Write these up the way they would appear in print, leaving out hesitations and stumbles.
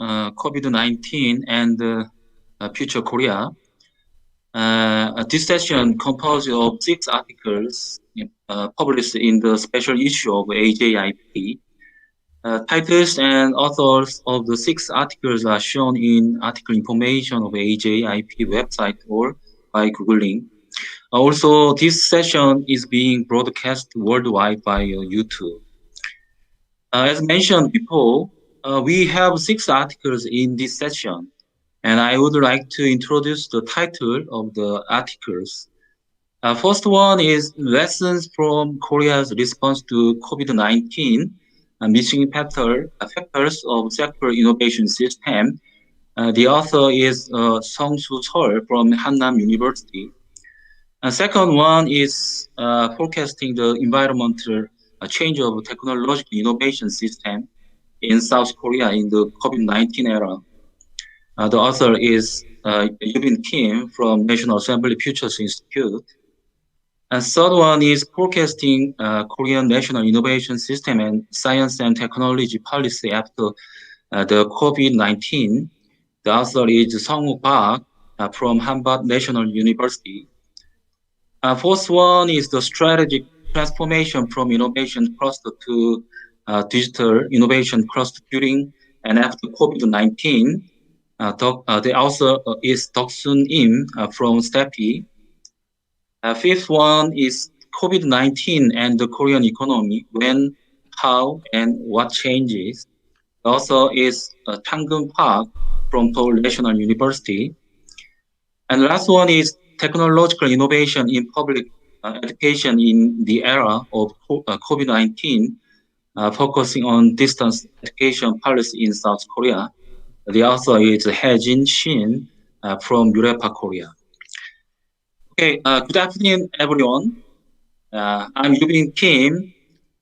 COVID-19 and Future Korea. This session composed of 6 articles published in the special issue of AJIP. Titles and authors of the 6 articles are shown in article information of AJIP website or by Googling. Also, this session is being broadcast worldwide by YouTube. As mentioned before, we have 6 articles in this session, and I would like to introduce the title of the articles. First one is Lessons from Korea's Response to COVID-19, Missing Factors of Sector Innovation System. The author is Sung-Soo Seol from Hannam University. Second one is forecasting the environmental change of technological innovation system in South Korea in the COVID-19 era. The author is Yubin Kim from National Assembly Futures Institute. And third one is forecasting Korean national innovation system and science and technology policy after the COVID-19. The author is Sung-Woo Park from Hanbad National University. Fourth one is the strategic transformation from innovation cluster to digital innovation cluster during and after COVID-19. The author is Deok-sun Im from STEPI. Fifth one is COVID-19 and the Korean economy, when, how, and what changes. The author is Chang-gun Park from Seoul National University. And the last one is technological innovation in public education in the era of COVID-19, focusing on distance education policy in South Korea. The author is Hae-jin Shin from Yurepa, Korea. Okay, good afternoon, everyone. I'm Yubin Kim,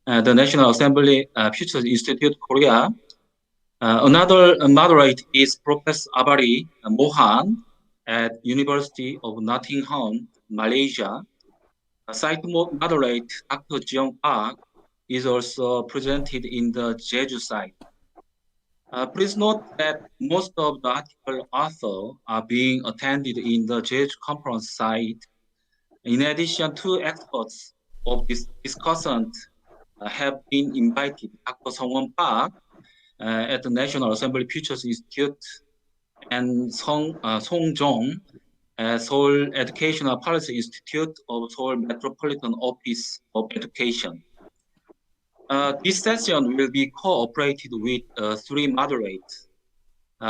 the National Assembly Futures Institute, Korea. Another moderator is Professor Abari Mohan at University of Nottingham, Malaysia. Site moderator Dr. Jeong Park is also presented in the Jeju site. Please note that most of the article authors are being attended in the Jeju conference site. In addition, 2 experts of this discussant have been invited: Dr. Sung-won Park at the National Assembly Futures Institute and Song Jong at Seoul Educational Policy Institute of Seoul Metropolitan Office of Education. This session will be cooperated with 3 moderators.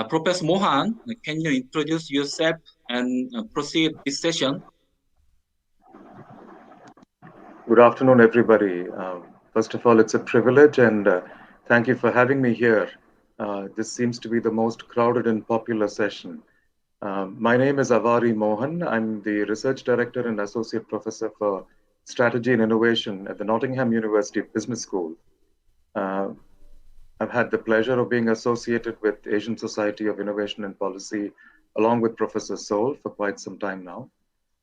Professor Mohan, can you introduce yourself and proceed this session? Good afternoon, everybody. First of all, it's a privilege, and thank you for having me here. This seems to be the most crowded and popular session. My name is Avari Mohan. I'm the Research Director and Associate Professor for Strategy and Innovation at the Nottingham University Business School. I've had the pleasure of being associated with Asian Society of Innovation and Policy, along with Professor Seol, for quite some time now.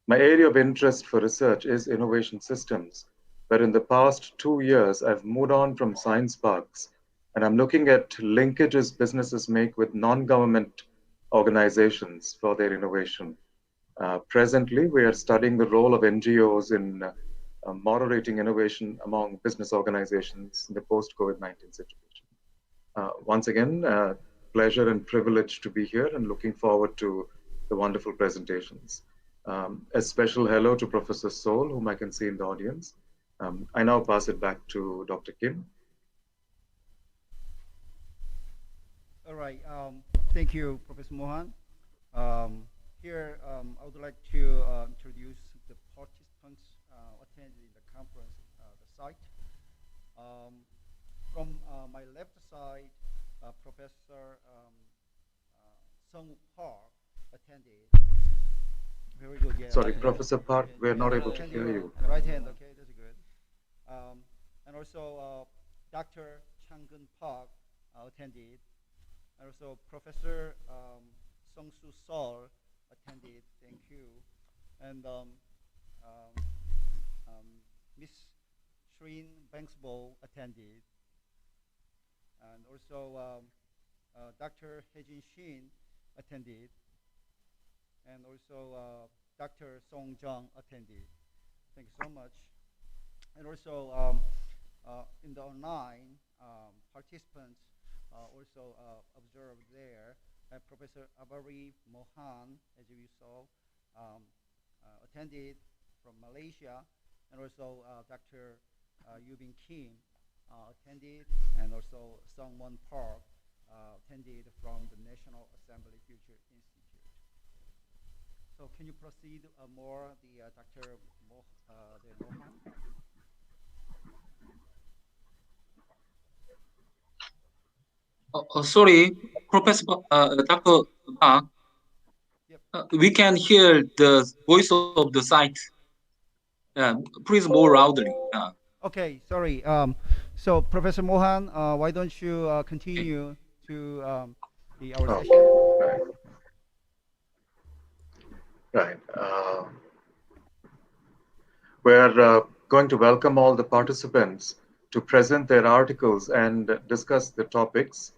My area of interest for research is innovation systems, but in the past 2 years, I've moved on from science parks, and I'm looking at linkages businesses make with non-government organizations for their innovation. Presently, we are studying the role of NGOs in moderating innovation among business organizations in the post-COVID-19 situation. Once again, pleasure and privilege to be here, and looking forward to the wonderful presentations. A special hello to Professor Seol, whom I can see in the audience. I now pass it back to Dr. Kim. All right. Thank you, Professor Mohan. Here, I would like to introduce the participants attending the conference, the site. From my left side, Professor Sung Park attended. Very good. Yeah. Sorry, Professor Park, we're not able to hear you. Right hand, okay, that's good. And also Dr. Chang-gun Park attended. And also Professor Sung-Soo Seol attended. Thank you. And Miss Shreen Banksbo attended. And also Dr. Hejin Shin attended, and also Dr. Song Jung attended. Thank you so much. And also in the online, participants also observed there. Professor Abari Mohan, as you saw, attended from Malaysia, and also Dr. Yubin Kim attended, and also Sungwon Park attended from the National Assembly Future Institute. So can you proceed more, the Dr. Mohan? Sorry, Professor Dr. Park. Yep. We can hear the voice of the site. Please more loudly. Okay, sorry. So Professor Mohan, why don't you continue to our Oh, session? right. Right. We're going to welcome all the participants to present their articles and discuss the topics.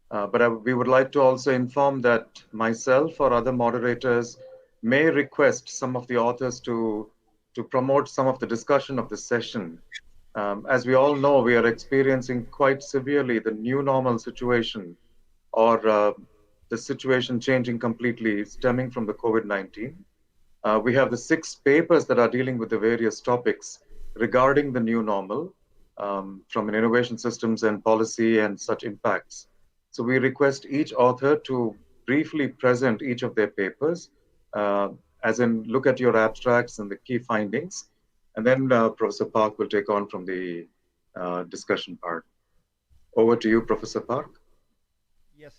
But we would like to also inform that myself or other moderators may request some of the authors to promote some of the discussion of the session. As we all know, we are experiencing quite severely the new normal situation, or the situation changing completely stemming from the COVID-19. We have the 6 papers that are dealing with the various topics regarding the new normal, from an innovation systems and policy and such impacts. So we request each author to briefly present each of their papers, as in look at your abstracts and the key findings, and then Professor Park will take on from the discussion part. Over to you, Professor Park. Yes.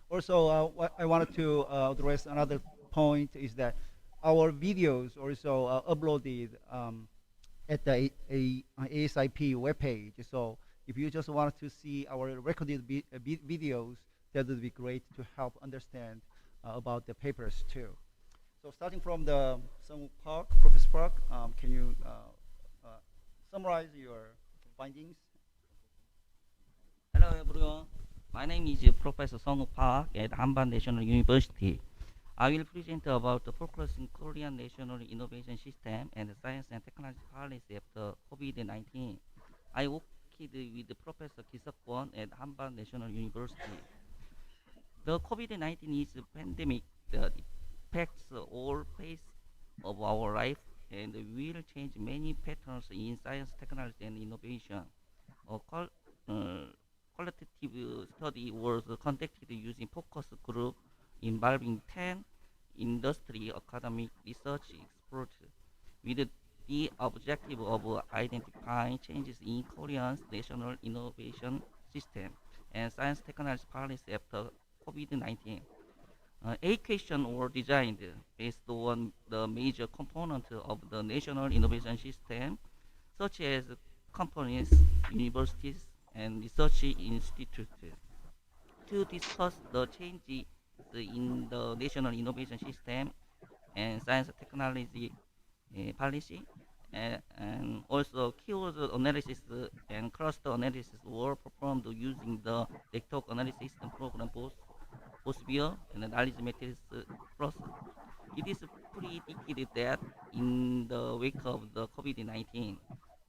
Also, what I wanted to address another point is that our videos also uploaded at the ASIP webpage. So if you just wanted to see our recorded videos, that would be great to help understand about the papers too. So starting from the Park, Professor Park, can you summarize your findings? Hello everyone, my name is Professor Song Park at Hanban National University. I will present about the focusing Korean National Innovation System and Science and Technology Policy after COVID-19. I worked with Professor Ki-seok-kwon at Hanban National University. The COVID-19 is a pandemic that affects all phases of our life and will change many patterns in science, technology, and innovation. A qualitative study was conducted using focus group involving 10 industry, academic, research experts with the objective of identifying changes in Korea's national innovation system and science technology policy after COVID-19. 8 questions were designed based on the major components of the national innovation system, such as companies, universities, and research institutes, to discuss the changes in the national innovation system and science technology policy, and also keyword analysis and cluster analysis were performed using the network analysis and program Postbio and knowledge matrix process. It is predicted that in the wake of the COVID-19,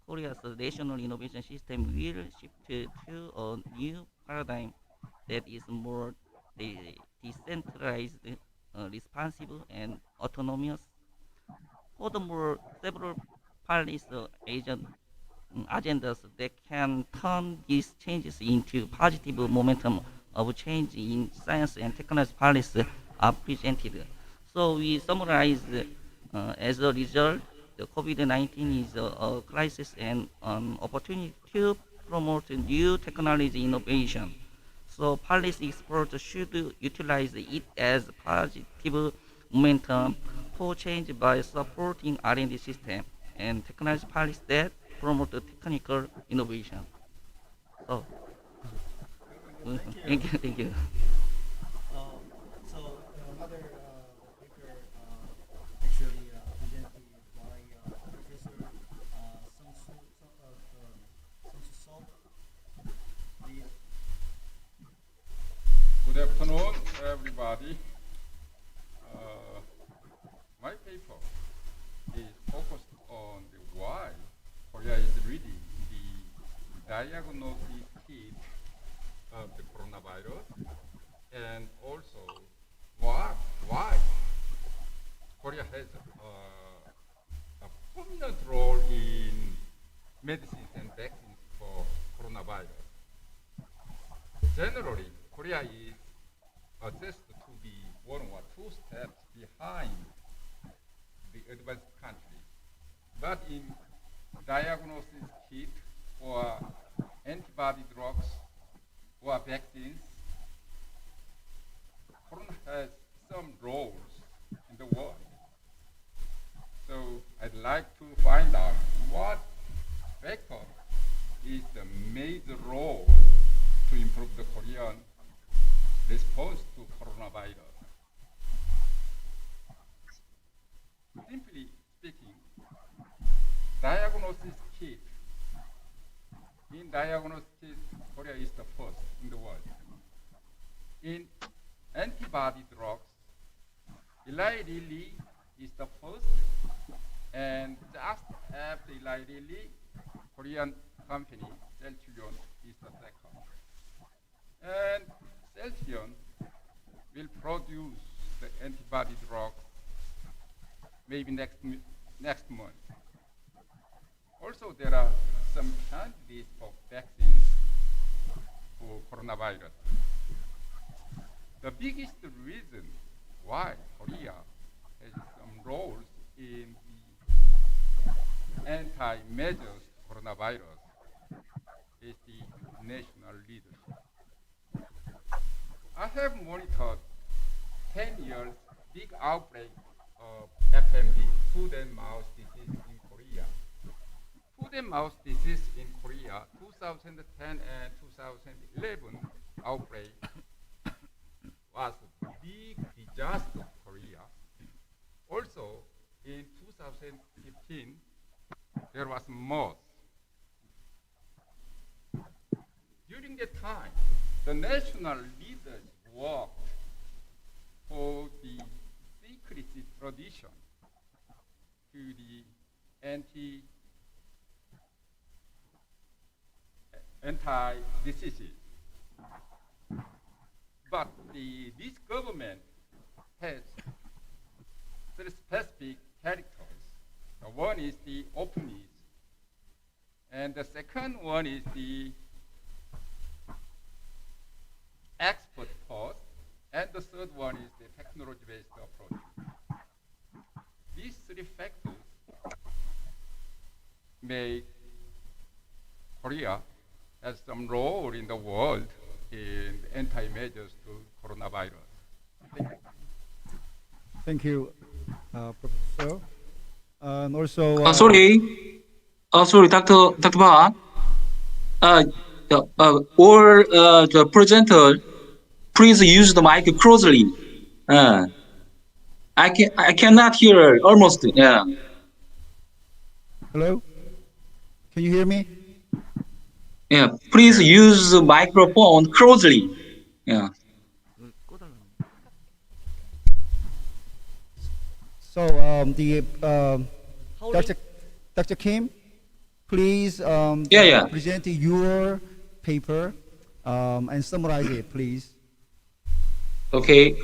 Korea's national innovation system will shift to a new paradigm that is more decentralized, responsive, and autonomous. Furthermore, several policy agendas that can turn these changes into positive momentum of change in science and technology policy are presented. So we summarize, as a result, the COVID-19 is a crisis and an opportunity to promote new technology innovation. So policy experts should utilize it as positive momentum for change by supporting R&D system and technology policies that promote technical innovation. So, Very good. Thank you. thank you, thank you. So another paper actually presented by Professor Song Soo Sol. Please afternoon, everybody. My paper is focused on the why Korea is reading the diagnosis kit of the coronavirus, and also why Korea has a prominent role in medicines and vaccines for coronavirus. Generally, Korea is assessed to be one or two steps behind the advanced countries. But in diagnosis kit or antibody drugs or vaccines, Corona has some roles in the world. So I'd like to find out what factor is the major role to improve the Korean response to coronavirus. Simply speaking, diagnosis kit. In diagnosis kit, Korea is the first in the world. In antibody drugs, Eli Lilly is the first, and just after Eli Lilly, Korean company Celltrion is the second. And Celltrion will produce the antibody drugs maybe next month. Also, there are some candidates for vaccines for coronavirus. The biggest reason why Korea has some roles in the anti-measures coronavirus is the national leadership. I have monitored 10 years big outbreak of FMD, foot and mouth disease in Korea. Foot and mouth disease in Korea, 2010 and 2011 outbreak was a big disaster for Korea. Also, in 2015, there was MERS. During that time, the national leaders worked for the secrecy tradition to the anti-diseases. But this government has three specific characters. One is the openness, and the second one is the expert first, and the third one is the technology-based approach. These three factors make Korea has some role in the world in anti-measures to coronavirus. Thank you, Professor. And also, Sorry, Dr. Ba. Or the presenter, please use the mic closely. I cannot hear almost. Yeah. hello. Can you hear me? Yeah. Please use the microphone closely. Yeah. So Dr. Kim, please present your paper and summarize it, please. Okay.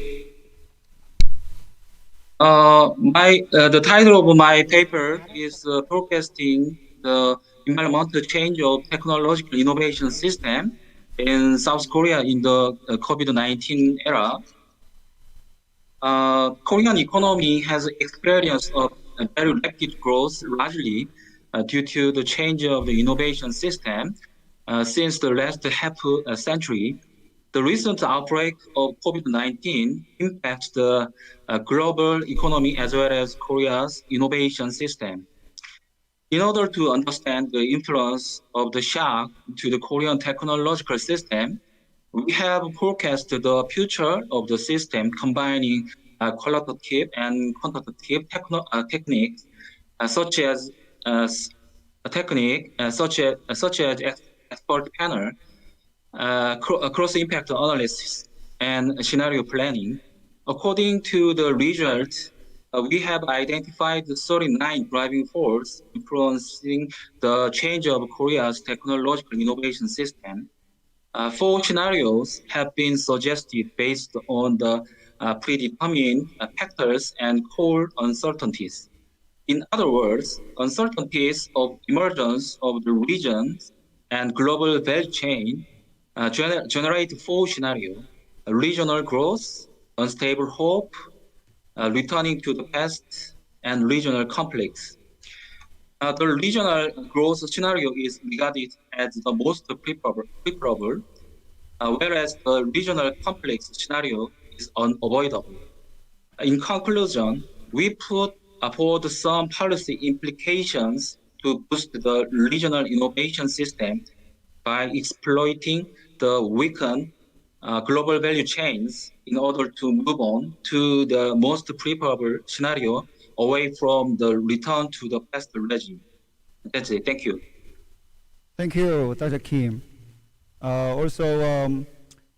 The title of my paper is forecasting the environmental change of technological innovation system in South Korea in the COVID-19 era. Korean economy has experienced a very rapid growth, largely due to the change of the innovation system since the last half century. The recent outbreak of COVID-19 impacts the global economy as well as Korea's innovation system. In order to understand the influence of the shock to the Korean technological system, we have forecasted the future of the system combining qualitative and quantitative techniques such as expert panel, cross impact analysis, and scenario planning. According to the result, we have identified 39 driving forces influencing the change of Korea's technological innovation system. Four scenarios have been suggested based on the predetermined factors and core uncertainties. In other words, uncertainties of emergence of the regions and global value chain generate four scenarios: regional growth, unstable hope, returning to the past, and regional conflicts. The regional growth scenario is regarded as the most preferable, whereas the regional conflicts scenario is unavoidable. In conclusion, we put forward some policy implications to boost the regional innovation system by exploiting the weakened global value chains in order to move on to the most preferable scenario away from the return to the past regime. That's it. Thank you. Thank you, Dr. Kim. Also,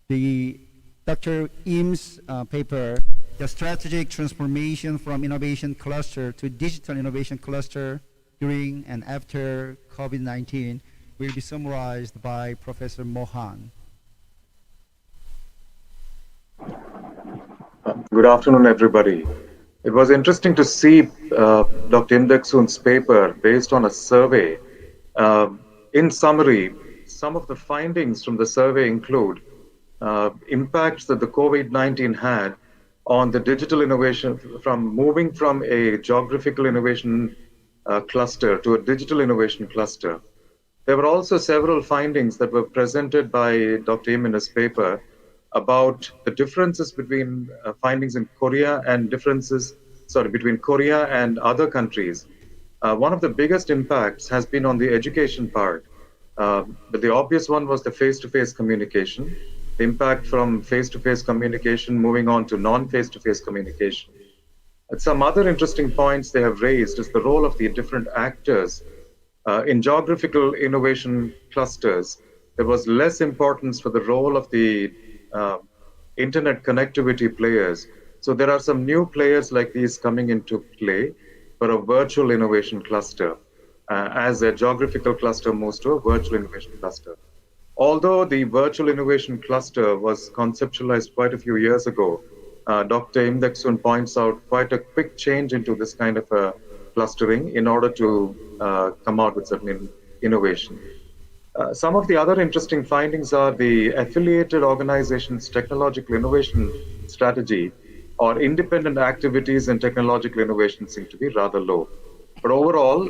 the Dr. Im's paper, the strategic transformation from innovation cluster to digital innovation cluster during and after COVID-19 will be summarized by Professor Mohan. Good afternoon, everybody. It was interesting to see Dr. Im Deok-soon's paper based on a survey. In summary, some of the findings from the survey include impacts that the COVID-19 had on the digital innovation from moving from a geographical innovation cluster to a digital innovation cluster. There were also several findings that were presented by Dr. Im in his paper about the differences between findings in Korea and between Korea and other countries. One of the biggest impacts has been on the education part. But the obvious one was the face-to-face communication, the impact from face-to-face communication moving on to non-face-to-face communication. And some other interesting points they have raised is the role of the different actors. In geographical innovation clusters, there was less importance for the role of the internet connectivity players. So there are some new players like these coming into play for a virtual innovation cluster, as a geographical cluster moves to a virtual innovation cluster. Although the virtual innovation cluster was conceptualized quite a few years ago, Dr. Im Deok-soon points out quite a quick change into this kind of a clustering in order to come out with certain innovation. Some of the other interesting findings are the affiliated organizations' technological innovation strategy or independent activities in technological innovation seem to be rather low. But overall,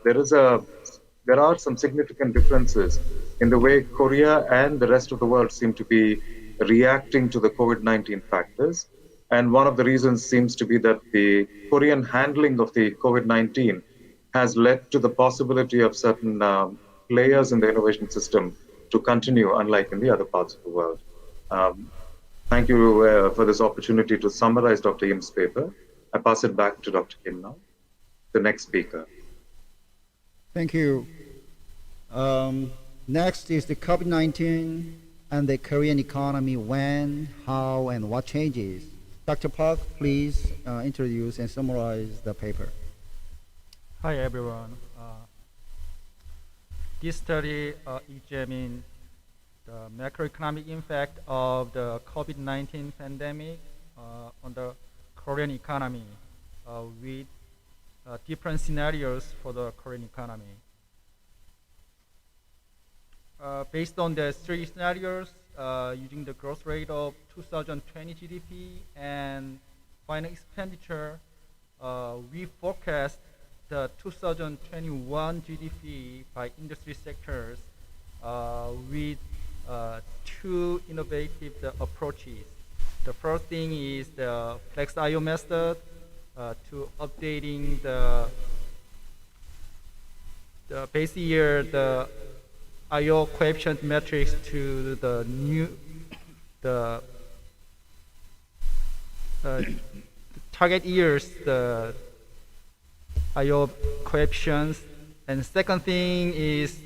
there are some significant differences in the way Korea and the rest of the world seem to be reacting to the COVID-19 factors. And one of the reasons seems to be that the Korean handling of the COVID-19 has led to the possibility of certain players in the innovation system to continue, unlike in the other parts of the world. Thank you for this opportunity to summarize Dr. Im's paper. I pass it back to Dr. Kim now, the next speaker. Thank you. Next is the COVID-19 and the Korean economy, when, how, and what changes. Dr. Park, please introduce and summarize the paper. Hi everyone. This study examines the macroeconomic impact of the COVID-19 pandemic on the Korean economy with different scenarios for the Korean economy. Based on the three scenarios, using the growth rate of 2020 GDP and final expenditure, we forecast the 2021 GDP by industry sectors with two innovative approaches. The first thing is the flex IO method to updating the base year the IO coefficient metrics to the new target years the IO coefficients. And second thing is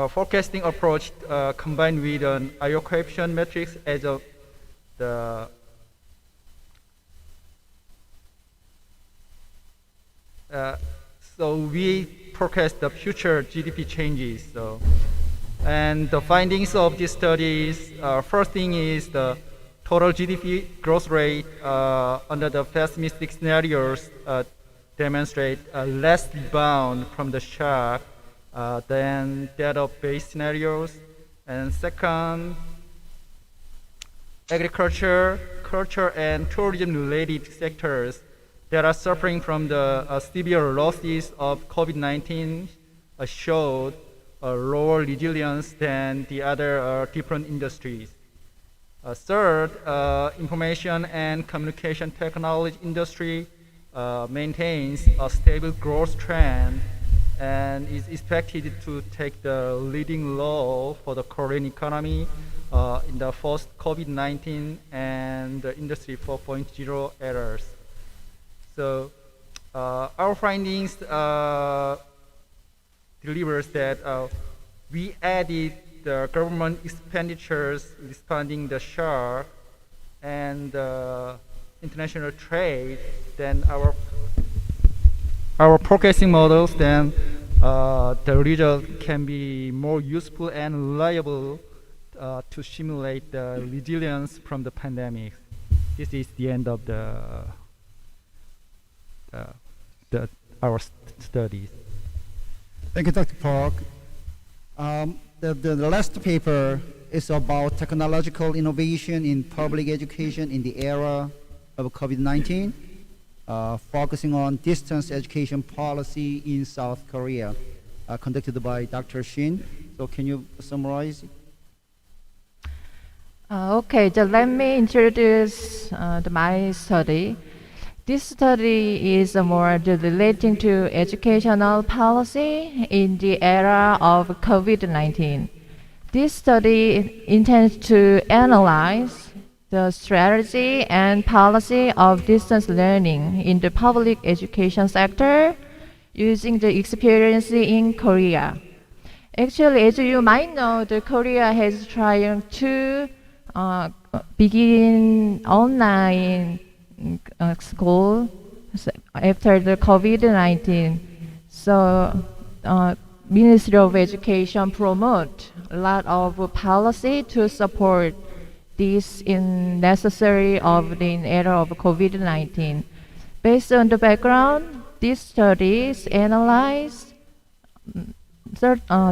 forecasting approach combined with an IO coefficient matrix as of the so we forecast the future GDP changes. And the findings of these studies, first thing is the total GDP growth rate under the pessimistic scenarios demonstrate less rebound from the shock than that of base scenarios. And second, agriculture, culture, and tourism-related sectors that are suffering from the severe losses of COVID-19 showed lower resilience than the other different industries. Third, information and communication technology industry maintains a stable growth trend and is expected to take the leading role for the Korean economy in the post-COVID-19 and the Industry 4.0 eras. So our findings delivers that we added the government expenditures responding the shock and international trade, then our forecasting models, then the result can be more useful and reliable to simulate the resilience from the pandemic. This is the end of our studies. Thank you, Dr. Park. The last paper is about technological innovation in public education in the era of COVID-19, focusing on distance education policy in South Korea, conducted by Dr. Shin. So can you summarize? Okay, so let me introduce my study. This study is more relating to educational policy in the era of COVID-19. This study intends to analyze the strategy and policy of distance learning in the public education sector using the experience in Korea. Actually, as you might know, Korea has tried to begin online school after the COVID-19. So Ministry of Education promote a lot of policy to support this in necessary of the era of COVID-19. Based on the background, these studies analyze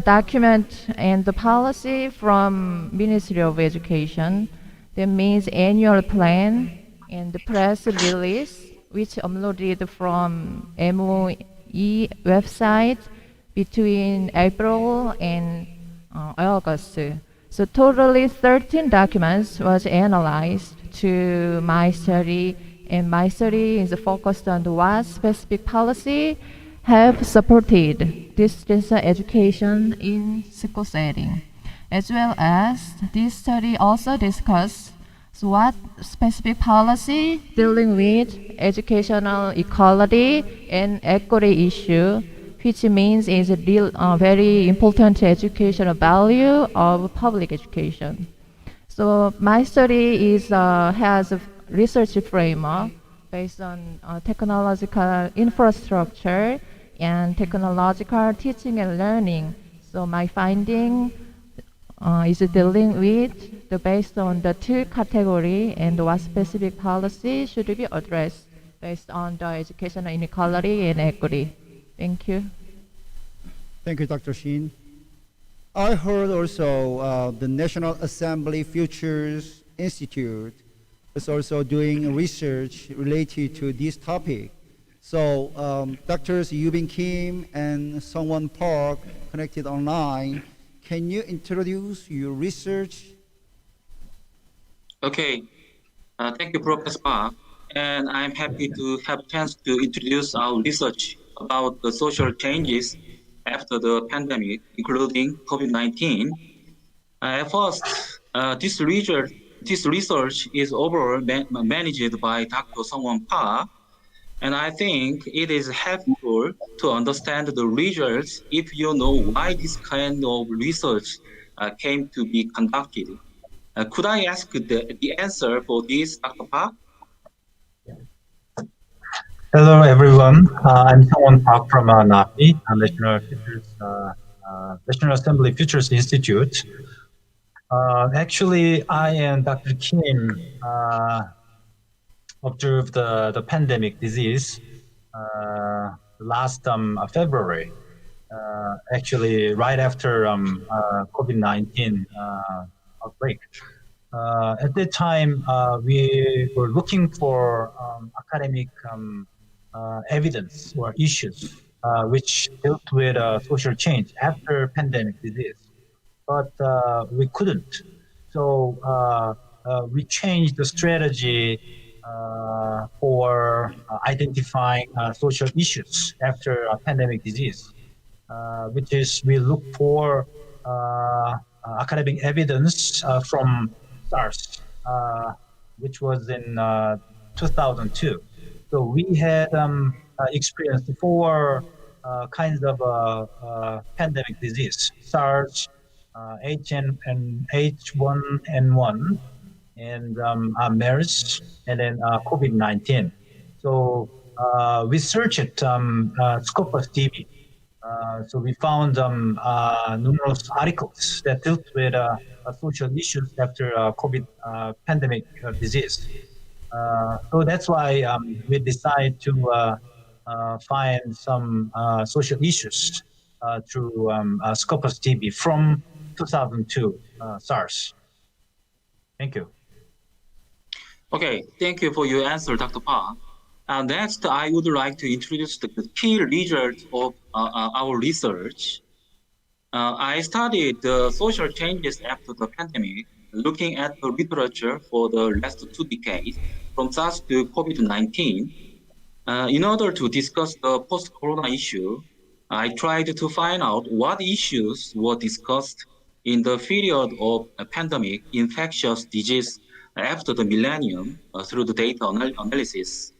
document and the policy from Ministry of Education. That means annual plan and the press release, which uploaded from MOE website between April and August. So totally 13 documents was analyzed to my study, and my study is focused on what specific policy have supported distance education in school setting, as well as this study also discussed what specific policy dealing with educational equality and equity issue, which means is a very important educational value of public education. So my study has a research framework based on technological infrastructure and technological teaching and learning. So my finding is dealing with based on the two category and what specific policy should be addressed based on the educational inequality and equity. Thank you. Thank you, Dr. Shin. I heard also the National Assembly Futures Institute is also doing research related to this topic. So Drs. Yubin Kim and Sungwon Park connected online. Can you introduce your research? Okay, thank you, Professor Park. And I'm happy to have a chance to introduce our research about the social changes after the pandemic, including COVID-19. At first, this research is overall managed by Dr. Sungwon Park, And I think it is helpful to understand the results if you know why this kind of research came to be conducted. Could I ask the answer for this, Dr. Park? Hello, everyone. I'm Sungwon Park from NAFI, National Assembly Futures Institute. Actually, I and Dr. Kim observed the pandemic disease last February, actually right after COVID-19 outbreak. At that time, we were looking for academic evidence or issues which dealt with social change after pandemic disease, but we couldn't. So we changed the strategy for identifying social issues after pandemic disease, which is we look for academic evidence from SARS, which was in 2002. So we had experienced four kinds of pandemic disease: SARS, H1N1, and MERS, and then COVID-19. So we searched Scopus TV. So we found numerous articles that dealt with social issues after COVID pandemic disease. So that's why we decided to find some social issues through Scopus TV from 2002 SARS. Thank you. Okay, thank you for your answer, Dr. Park. Next, I would like to introduce the key results of our research. I studied the social changes after the pandemic, looking at the literature for the last 2 decades, from SARS to COVID-19. In order to discuss the post-corona issue, I tried to find out what issues were discussed in the period of a pandemic infectious disease after the millennium through the data analysis.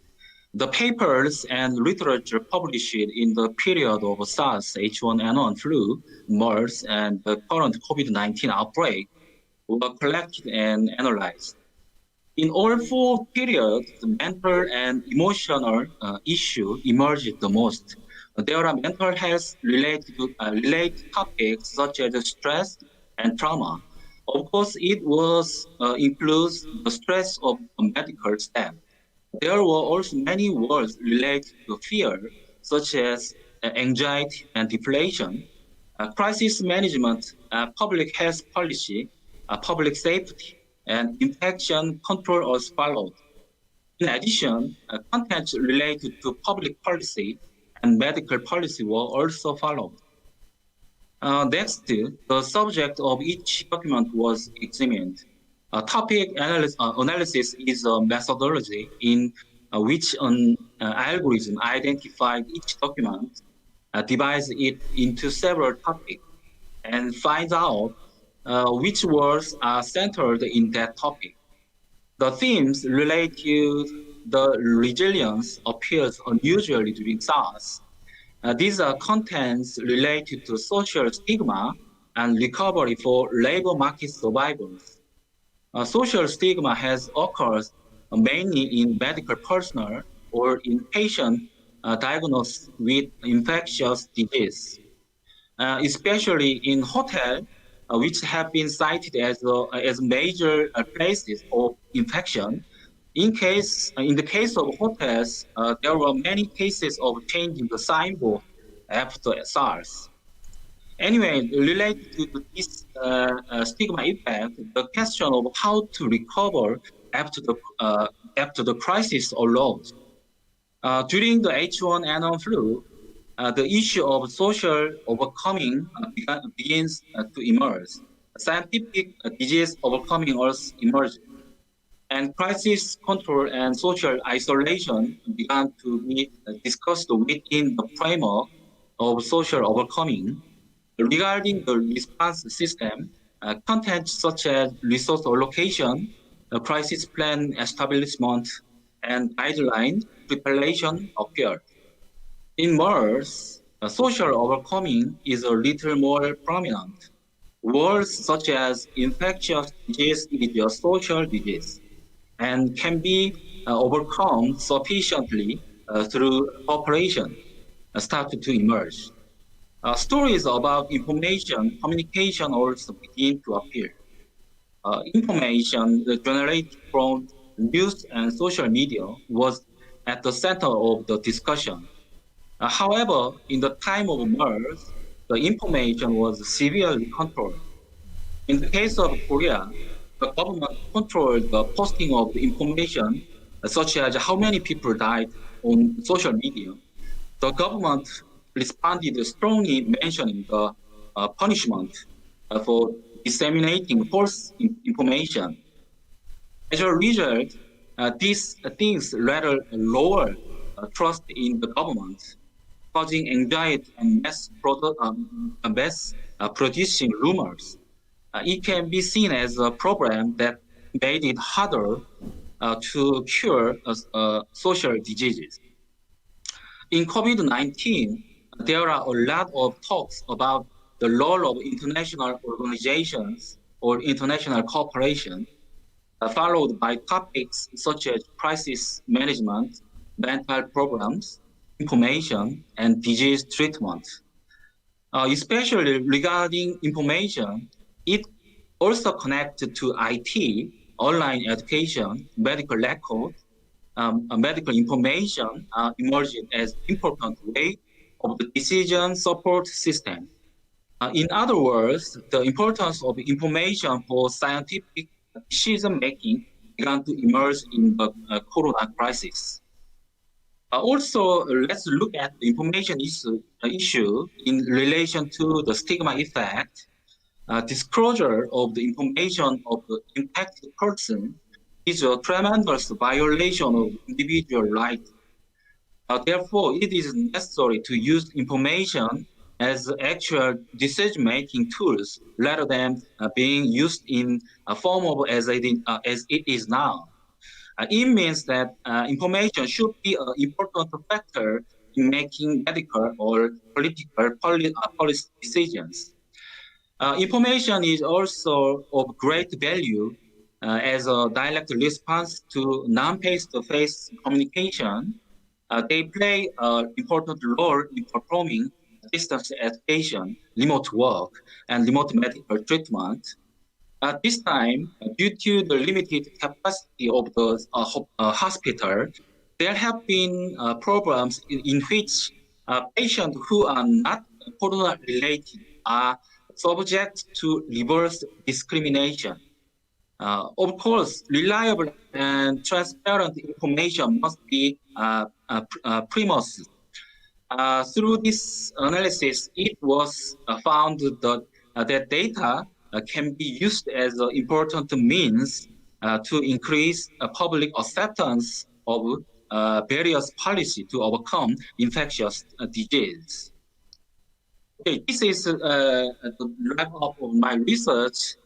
The papers and literature published in the period of SARS, H1N1 flu, MERS, and the current COVID-19 outbreak were collected and analyzed. In all 4 periods, the mental and emotional issue emerged the most. There are mental health related topics such as stress and trauma. Of course, it includes the stress of medical staff. There were also many words related to fear, such as anxiety and deflation, crisis management, public health policy, public safety, and infection control was followed. In addition, contents related to public policy and medical policy were also followed. Next, the subject of each document was examined. Topic analysis is a methodology in which an algorithm identifies each document, divides it into several topics, and finds out which words are centered in that topic. The themes relate to the resilience appears unusually during SARS. These are contents related to social stigma and recovery for labor market survivors. Social stigma has occurred mainly in medical personnel or in patients diagnosed with infectious disease, especially in hotels, which have been cited as major places of infection. In the case of hotels, there were many cases of changing the signboard after SARS. Anyway, related to this stigma impact, the question of how to recover after the crisis arose. During the H1N1 flu, the issue of social overcoming begins to emerge. Scientific disease overcoming also emerged, and crisis control and social isolation began to be discussed within the framework of social overcoming. Regarding the response system, content such as resource allocation, crisis plan establishment, and guideline preparation appeared. In MERS, social overcoming is a little more prominent. Words such as infectious disease is a social disease and can be overcome sufficiently through cooperation started to emerge. Stories about information communication also begin to appear. Information generated from news and social media was at the center of the discussion. However, in the time of MERS, the information was severely controlled. In the case of Korea, the government controlled the posting of the information, such as how many people died on social media. The government responded strongly mentioning the punishment for disseminating false information. As a result, these things rather lower trust in the government, causing anxiety and mass producing rumors. It can be seen as a problem that made it harder to cure social diseases. In COVID-19, there are a lot of talks about the role of international organizations or international cooperation, followed by topics such as crisis management, mental programs, information, and disease treatment. Especially regarding information, it also connected to IT, online education, medical record, medical information emerged as important way of the decision support system. In other words, the importance of information for scientific decision making began to emerge in the corona crisis. Also, let's look at the information issue in relation to the stigma effect. Disclosure of the information of the impacted person is a tremendous violation of individual rights. Therefore, it is necessary to use information as actual decision-making tools rather than being used in a form of as it is now. It means that information should be an important factor in making medical or political policy decisions. Information is also of great value as a direct response to non-face-to-face communication. They play an important role in performing distance education, remote work, and remote medical treatment. At this time, due to the limited capacity of the hospital, there have been programs in which patients who are not corona-related are subject to reverse discrimination. Of course, reliable and transparent information must be premise. Through this analysis, it was found that data can be used as an important means to increase public acceptance of various policies to overcome infectious disease. Okay, this is the wrap up of my research.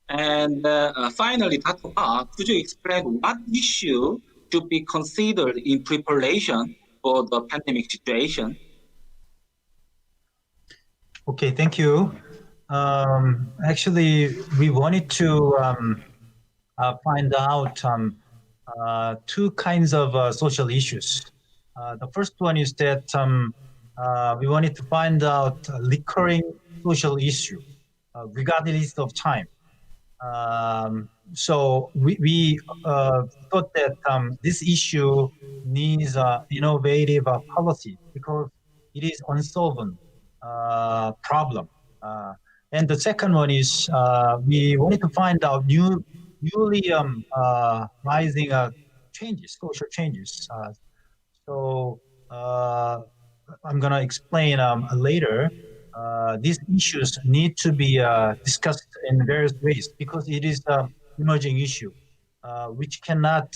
And finally, Dr. Park, could you explain what issue should be considered in preparation for the pandemic situation? Okay, thank you. Actually, we wanted to find out two kinds of social issues. The first one is that we wanted to find out a recurring social issue, regardless of time. So we thought that this issue needs innovative policy because it is unsolved problem. And the second one is we wanted to find out newly rising changes, social changes. So I'm going to explain later. These issues need to be discussed in various ways because it is an emerging issue, which cannot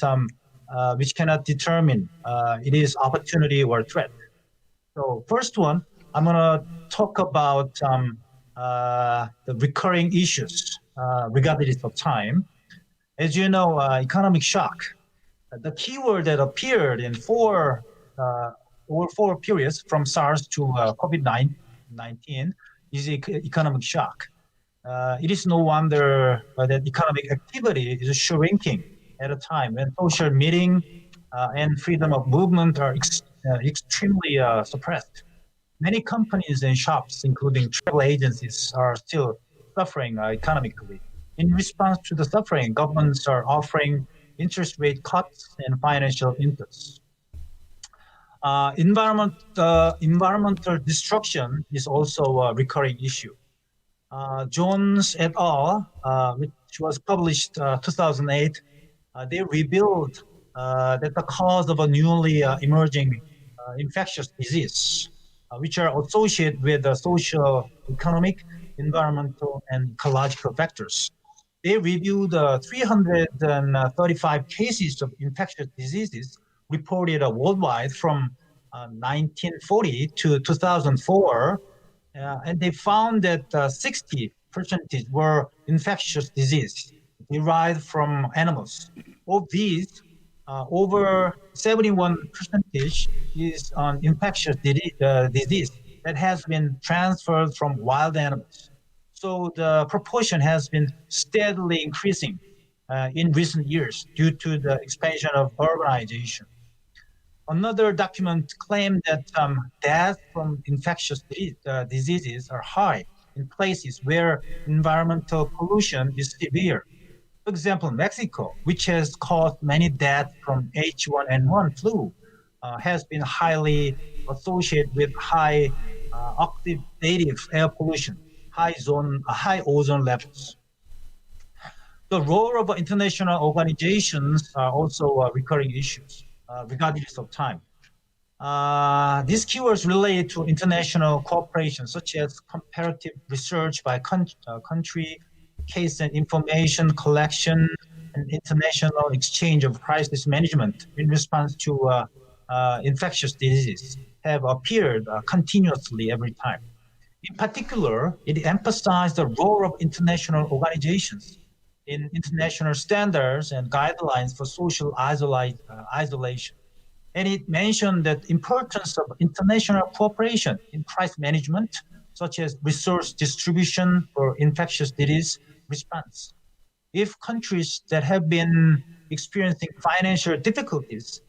determine it is opportunity or threat. So first one, I'm going to talk about the recurring issues regardless of time. As you know, economic shock The keyword that appeared in all four periods from SARS to COVID-19 is economic shock. It is no wonder that economic activity is shrinking at a time when social meeting and freedom of movement are extremely suppressed. Many companies and shops, including travel agencies, are still suffering economically. In response to the suffering, governments are offering interest rate cuts and financial inputs. Environmental destruction is also a recurring issue. Jones et al., which was published 2008, they revealed that the cause of a newly emerging infectious disease, which are associated with social, economic, environmental, and ecological factors. They reviewed 335 cases of infectious diseases reported worldwide from 1940 to 2004, and they found that 60% were infectious disease derived from animals. Of these, over 71% is an infectious disease that has been transferred from wild animals. So the proportion has been steadily increasing in recent years due to the expansion of urbanization. Another document claimed that deaths from infectious diseases are high in places where environmental pollution is severe. For example, Mexico, which has caused many deaths from H1N1 flu, has been highly associated with high oxidative air pollution, high ozone levels. The role of international organizations are also recurring issues, regardless of time. These keywords relate to international cooperation, such as comparative research by country, case and information collection, and international exchange of crisis management in response to infectious diseases have appeared continuously every time. In particular, it emphasized the role of international organizations in international standards and guidelines for social isolation. And it mentioned that importance of international cooperation in crisis management, such as resource distribution for infectious disease response. If countries that have been experiencing financial difficulties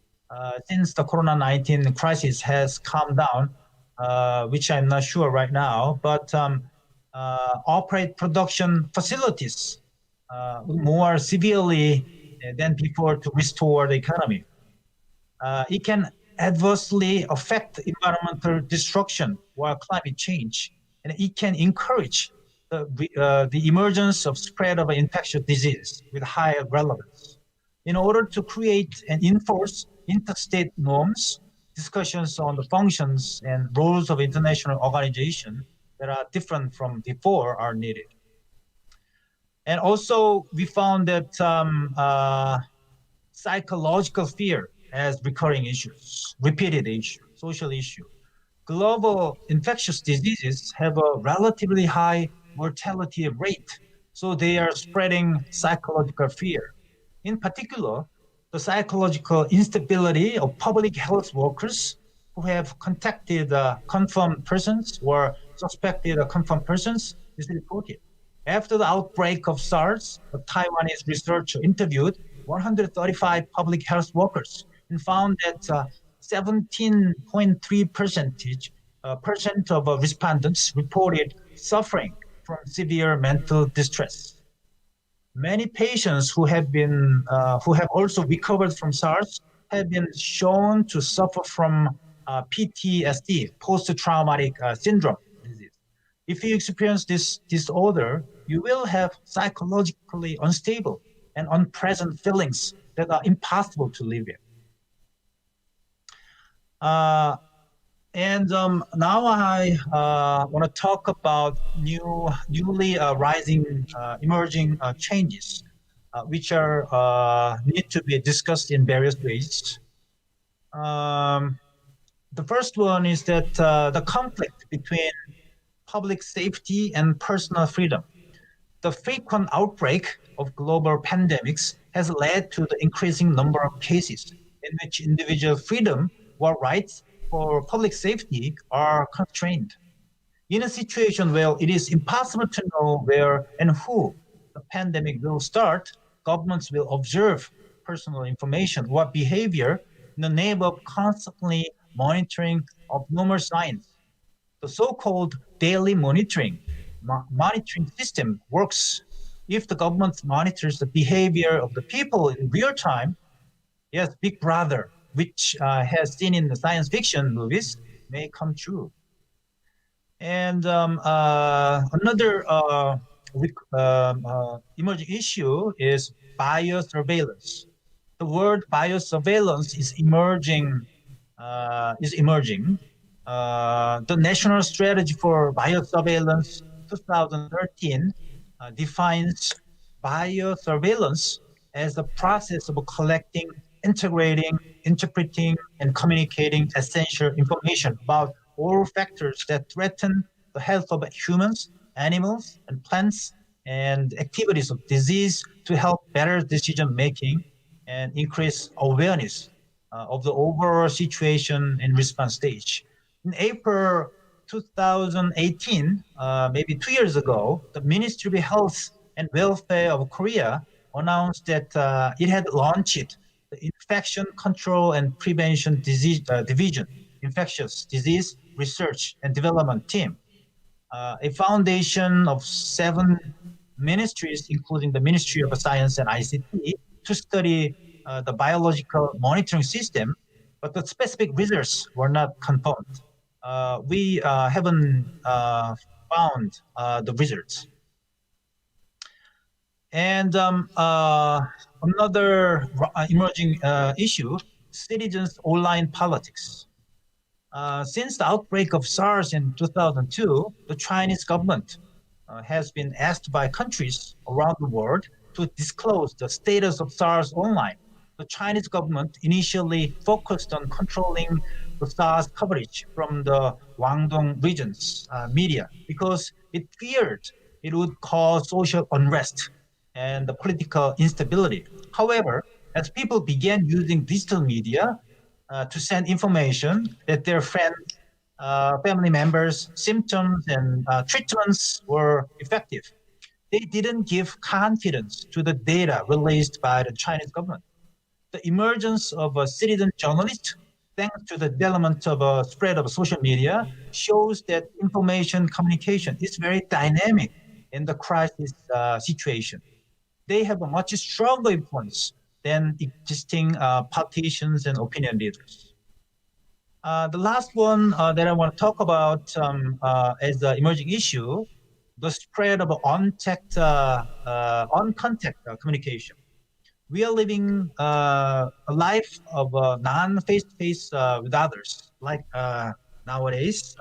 since the COVID-19 crisis has calmed down, which I'm not sure right now, but operate production facilities more severely than before to restore the economy. It can adversely affect environmental destruction or climate change, and it can encourage the emergence of spread of infectious disease with high relevance. In order to create and enforce interstate norms, discussions on the functions and roles of international organization that are different from before are needed. And also, we found that psychological fear as recurring issues, repeated issue, social issue. Global infectious diseases have a relatively high mortality rate, so they are spreading psychological fear. In particular, the psychological instability of public health workers who have contacted confirmed persons or suspected confirmed persons is reported. After the outbreak of SARS, a Taiwanese researcher interviewed 135 public health workers and found that 17.3% of respondents reported suffering from severe mental distress. Many patients who have also recovered from SARS have been shown to suffer from PTSD, post-traumatic syndrome disease. If you experience this disorder, you will have psychologically unstable and unpleasant feelings that are impossible to live in. Now I want to talk about newly emerging changes, which are need to be discussed in various ways. The first one is that the conflict between public safety and personal freedom. the frequent outbreak of global pandemics has led to the increasing number of cases in which individual freedom or rights for public safety are constrained. In a situation where it is impossible to know where and who the pandemic will start, governments will observe personal information or behavior in the name of constantly monitoring abnormal signs. The so-called daily monitoring system works if the government monitors the behavior of the people in real time. Yes, Big Brother, which has seen in the science fiction movies, may come true. And another emerging issue is biosurveillance. The word biosurveillance is emerging. The National Strategy for Biosurveillance 2013 defines biosurveillance as the process of collecting, integrating, interpreting, and communicating essential information about all factors that threaten the health of humans, animals, and plants, and activities of disease to help better decision making and increase awareness of the overall situation and response stage. In April 2018, maybe 2 years ago, the Ministry of Health and Welfare of Korea announced that it had launched the Infection Control and Prevention Division, Infectious Disease Research and Development Team, a foundation of 7 ministries, including the Ministry of Science and ICT, to study the biological monitoring system, but the specific results were not confirmed. We haven't found the results. And another emerging issue, citizens' online politics. Since the outbreak of SARS in 2002, the Chinese government has been asked by countries around the world to disclose the status of SARS online. The Chinese government initially focused on controlling the SARS coverage from the Guangdong region's media because it feared it would cause social unrest and the political instability. However, as people began using digital media to send information that their friends, family members, symptoms, and treatments were effective, they didn't give confidence to the data released by the Chinese government. The emergence of a citizen journalist, thanks to the development of a spread of social media, shows that information communication is very dynamic in the crisis situation. They have a much stronger influence than existing politicians and opinion leaders. The last one that I want to talk about as the emerging issue, the spread of on-contact communication. We are living a life of non-face-to-face with others. Like nowadays,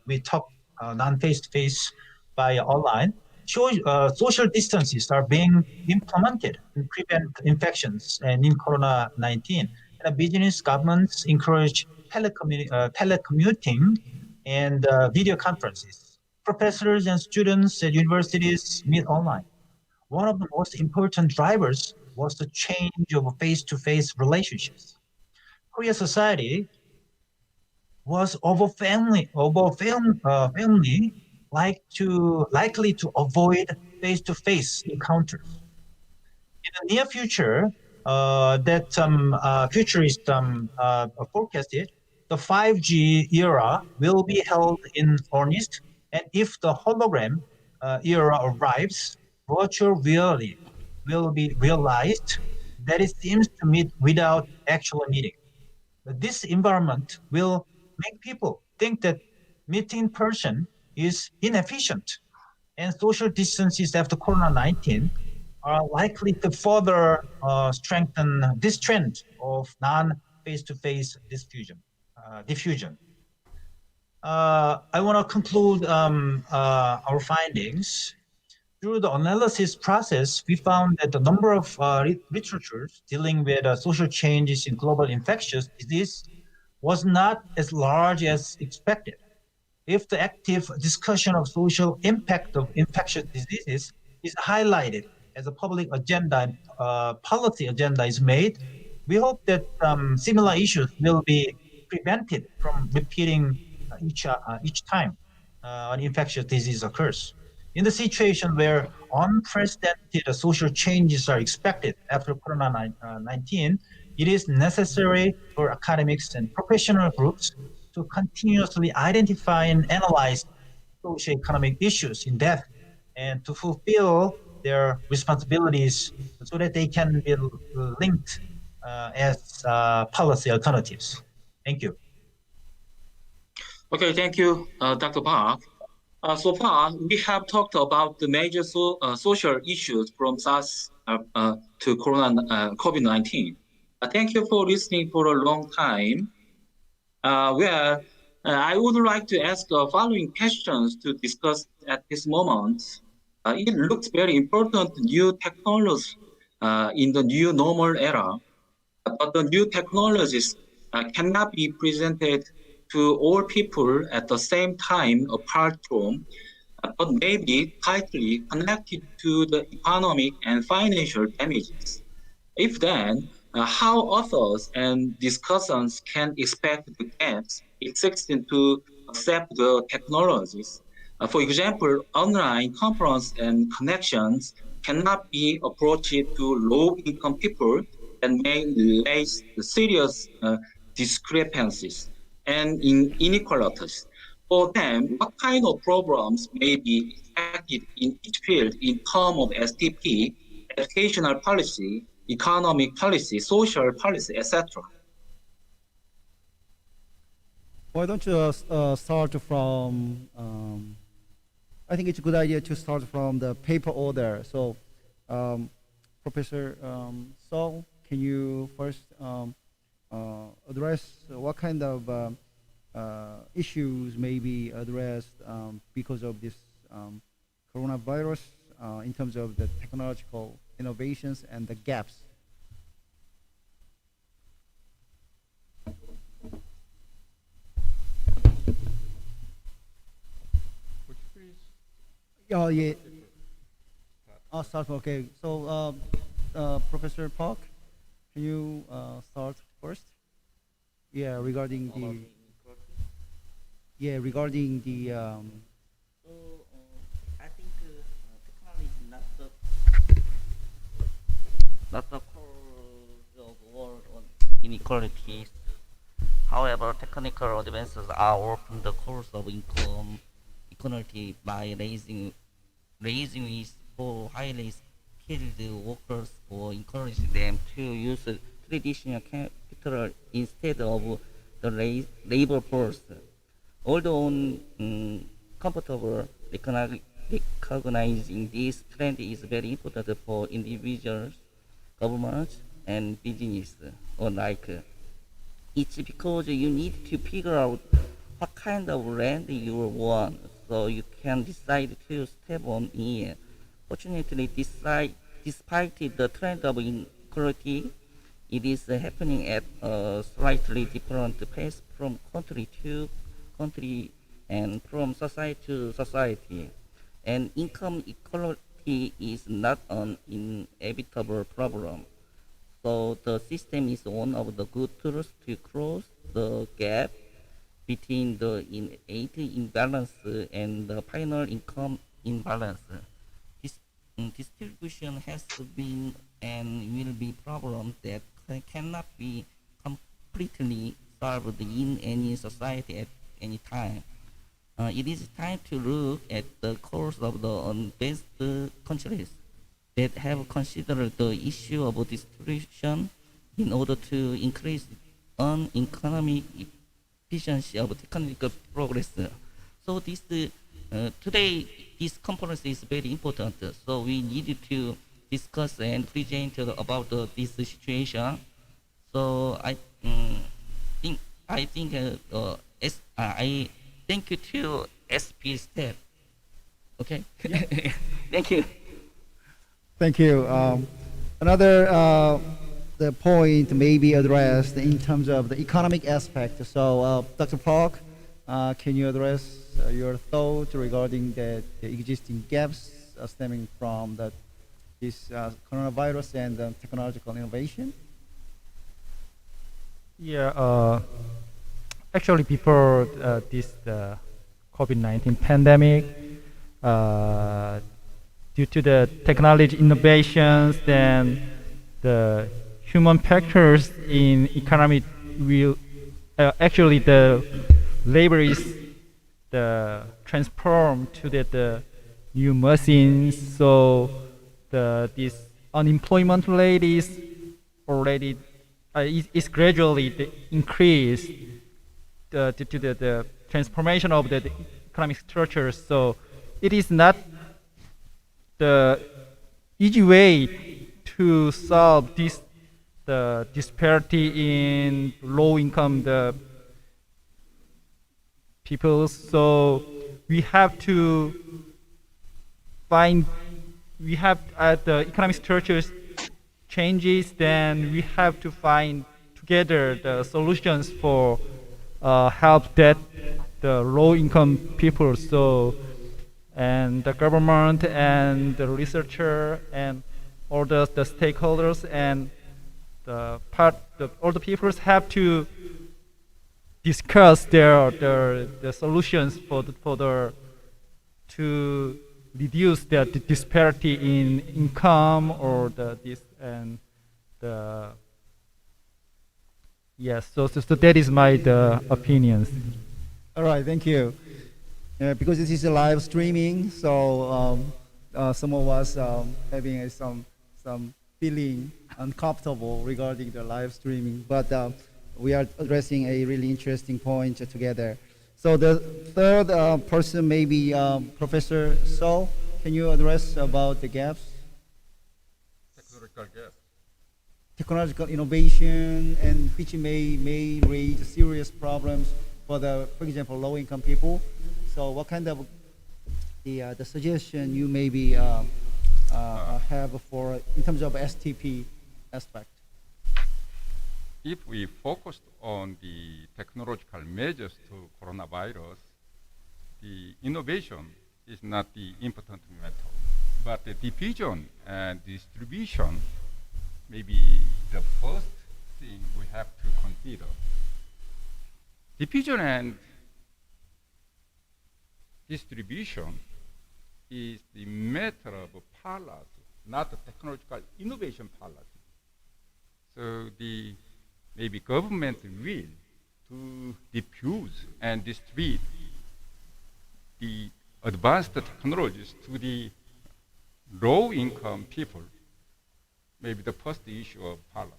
we talk non-face-to-face by online. Social distances are being implemented to prevent infections and in Corona-19. And business governments encourage telecommuting and video conferences. Professors and students at universities meet online. One of the most important drivers was the change of face-to-face relationships. Korea society was family likely to avoid face-to-face encounters. In the near future, that futurists forecasted, the 5G era will be held in earnest, and if the hologram era arrives, virtual reality will be realized that it seems to meet without actual meeting. This environment will make people think that meeting in person is inefficient, and social distances after Corona-19 are likely to further strengthen this trend of non-face-to-face diffusion. I want to conclude our findings. Through the analysis process, we found that the number of literatures dealing with social changes in global infectious disease was not as large as expected. If the active discussion of social impact of infectious diseases is highlighted as a public agenda and policy agenda is made, we hope that similar issues will be prevented from repeating each time an infectious disease occurs. In the situation where unprecedented social changes are expected after Corona-19, it is necessary for academics and professional groups to continuously identify and analyze socio-economic issues in depth and to fulfill their responsibilities so that they can be linked as policy alternatives. Thank you. Okay, thank you, Dr. Park. So far, we have talked about the major social issues from SARS to COVID-19. Thank you for listening for a long time. I would like to ask the following questions to discuss at this moment. It looks very important new technology in the new normal era, but the new technologies cannot be presented to all people at the same time apart from, but may be tightly connected to the economic and financial damages. If then, how authors and discussants can expect the gaps existing to accept the technologies? For example, online conference and connections cannot be approached to low-income people and may raise serious discrepancies and inequalities. For them, what kind of programs may be expected in each field in terms of STP, educational policy, economic policy, social policy, etc.? Why don't you start from, I think it's a good idea to start from the paper order. So, Professor Song, can you first address what kind of issues may be addressed because of this coronavirus in terms of the technological innovations and the gaps? Would you please? Oh, yeah. I'll start. Okay. So, Professor Park, can you start first? Yeah, regarding the. Yeah, regarding the. So I think technology is not the cause of war on inequalities. However, technical advances are often the cause of income equality by raising wages for highly skilled workers or encouraging them to use traditional capital instead of the labor force. Although comfortable recognizing this trend is very important for individuals, governments, and business alike. It's because you need to figure out what kind of land you want so you can decide to step on it. Fortunately, despite the trend of inequality, it is happening at a slightly different pace from country to country and from society to society. And income equality is not an inevitable problem. So the system is one of the good tools to close the gap between the innate imbalance and the final income imbalance. This distribution has been and will be problem that cannot be completely solved in any society at any time. It is time to look at the course of the advanced countries that have considered the issue of distribution in order to increase economic efficiency of technical progress. So today this conference is very important. So we need to discuss and present about this situation. So I thank you to SP staff. Okay. Thank you. Thank you. Another the point may be addressed in terms of the economic aspect. So, Dr. Park, can you address your thoughts regarding the existing gaps stemming from this coronavirus and technological innovation? Yeah, actually, before this COVID-19 pandemic, due to the technology innovations, then the human factors in economy will actually the labor is transformed to the new machines. So this unemployment rate is already is gradually increased due to the transformation of the economic structures. So it is not the easy way to solve the disparity in low income people. So we have to the economic structures changes, then we have to find together the solutions for help that the low income people. So and the government and the researcher and all the stakeholders and all the people have to discuss the solutions to reduce the disparity in income or yes. So that is my opinions. All right, thank you. Because this is a live streaming, so some of us having some feeling uncomfortable regarding the live streaming, but we are addressing a really interesting point together. So the third person may be Professor So. Can you address about the gaps? Technological gaps. Technological innovation, and which may raise serious problems for example, low-income people. So what kind of the suggestion you maybe have for in terms of STP aspect? If we focused on the technological measures to coronavirus, the innovation is not the important method, but the diffusion and distribution may be the first thing we have to consider. Diffusion and distribution is the matter of policy, not the technological innovation policy. So maybe government will to diffuse and distribute the advanced technologies to the low-income people, maybe the first issue of policy.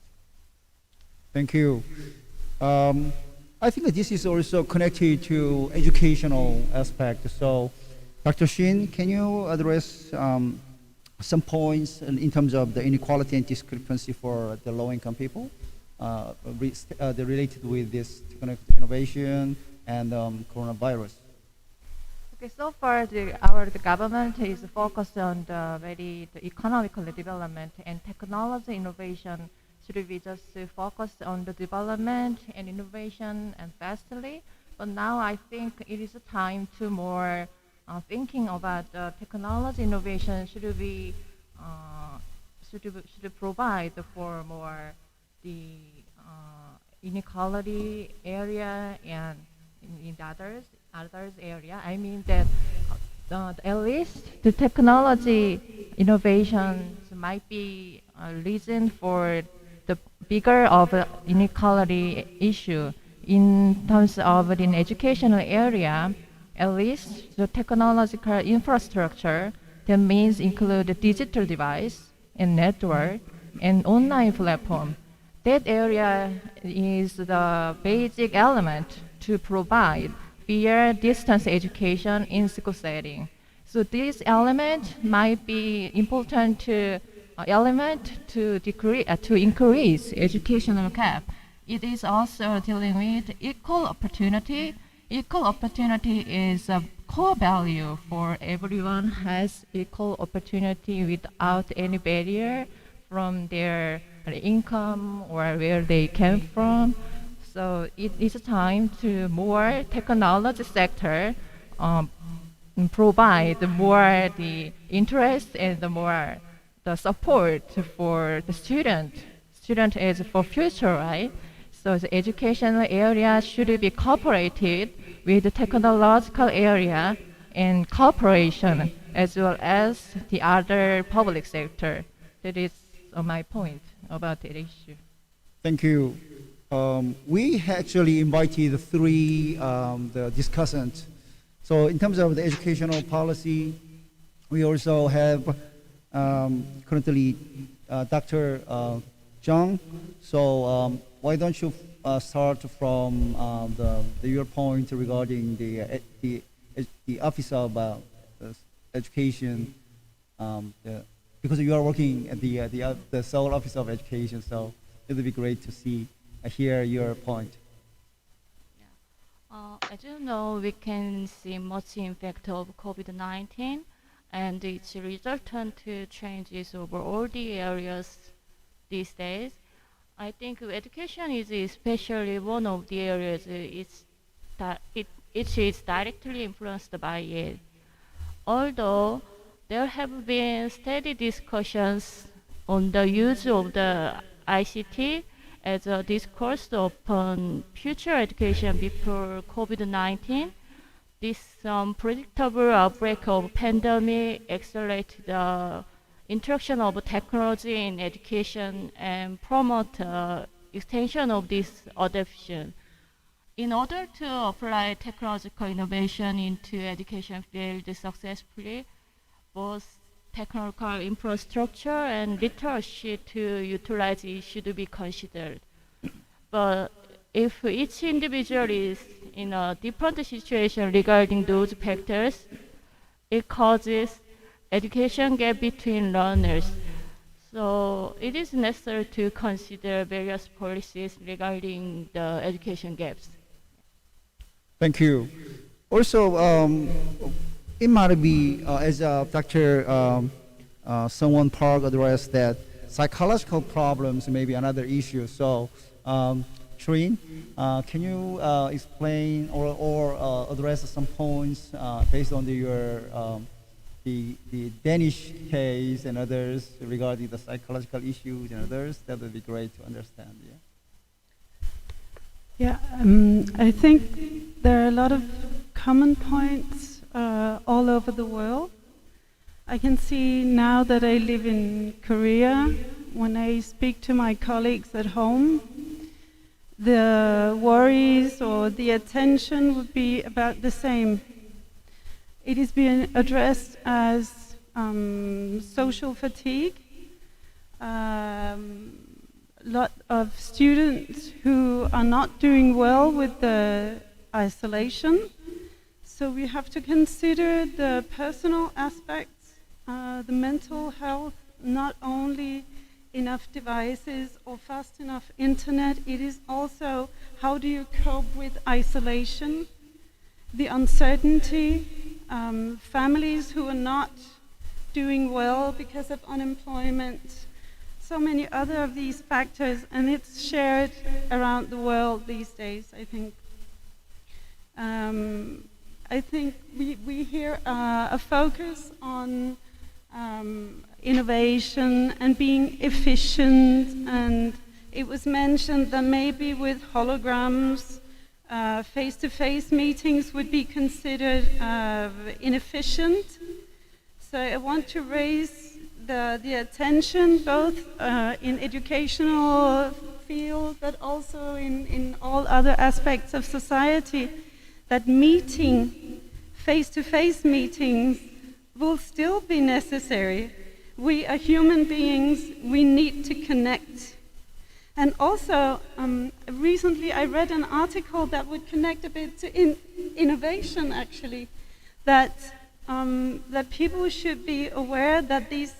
Thank you. I think that this is also connected to educational aspect. So, Dr. Shin, can you address some points in terms of the inequality and discrepancy for the low-income people, related with this technological innovation and coronavirus? Okay, so far the government is focused on the economical development, and technology innovation should be just focused on the development and innovation and fastly. But now I think it is a time to more thinking about the technology innovation should provide for more the inequality area and in others area. I mean that at least the technology innovations might be a reason for the bigger of inequality issue in terms of in educational area. At least the technological infrastructure that means include the digital device and network and online platform. That area is the basic element to provide via distance education in school setting. So this element might be important to increase educational gap. It is also dealing with equal opportunity. Equal opportunity is a core value for everyone has equal opportunity without any barrier from their income or where they came from. So it is time to more technology sector provide more the interest and the more the support for the student. Student is for future, right? So the educational area should be cooperated with the technological area and cooperation as well as the other public sector. That is my point about that issue. Thank you. We actually invited three the discussants. So in terms of the educational policy, we also have currently Dr. Zhang. So why don't you start from your point regarding the Office of Education, because you are working at the Seoul Office of Education, so it would be great to hear your point. As you know, we can see much impact of COVID-19 and its resultant changes over all the areas these days. I think education is especially one of the areas it is directly influenced by it. Although there have been steady discussions on the use of the ICT as a discourse upon future education before COVID-19, this unpredictable outbreak of pandemic accelerated the introduction of technology in education and promote extension of this adoption. In order to apply technological innovation into education field successfully, both technical infrastructure and literacy to utilize it should be considered. But if each individual is in a different situation regarding those factors, it causes education gap between learners. So it is necessary to consider various policies regarding the education gaps. Thank you. Also, it might be, as Dr. Sungwon Park addressed, that psychological problems may be another issue. So, Trin, can you explain or address some points based on the Danish case and others regarding the psychological issues and others? That would be great to understand. Yeah, I think there are a lot of common points all over the world. I can see now that I live in Korea, when I speak to my colleagues at home, the worries or the attention would be about the same. It is being addressed as social fatigue. Lot of students who are not doing well with the isolation. So we have to consider the personal aspects, the mental health, not only enough devices or fast enough internet, it is also how do you cope with isolation, the uncertainty, families who are not doing well because of unemployment, so many other of these factors, and it's shared around the world these days, I think. I think we hear a focus on innovation and being efficient, and it was mentioned that maybe with holograms, face-to-face meetings would be considered inefficient. So I want to raise the attention both in educational field but also in all other aspects of society, that meeting, face-to-face meetings will still be necessary. We are human beings, we need to connect. And also, recently I read an article that would connect a bit to innovation actually, that people should be aware that if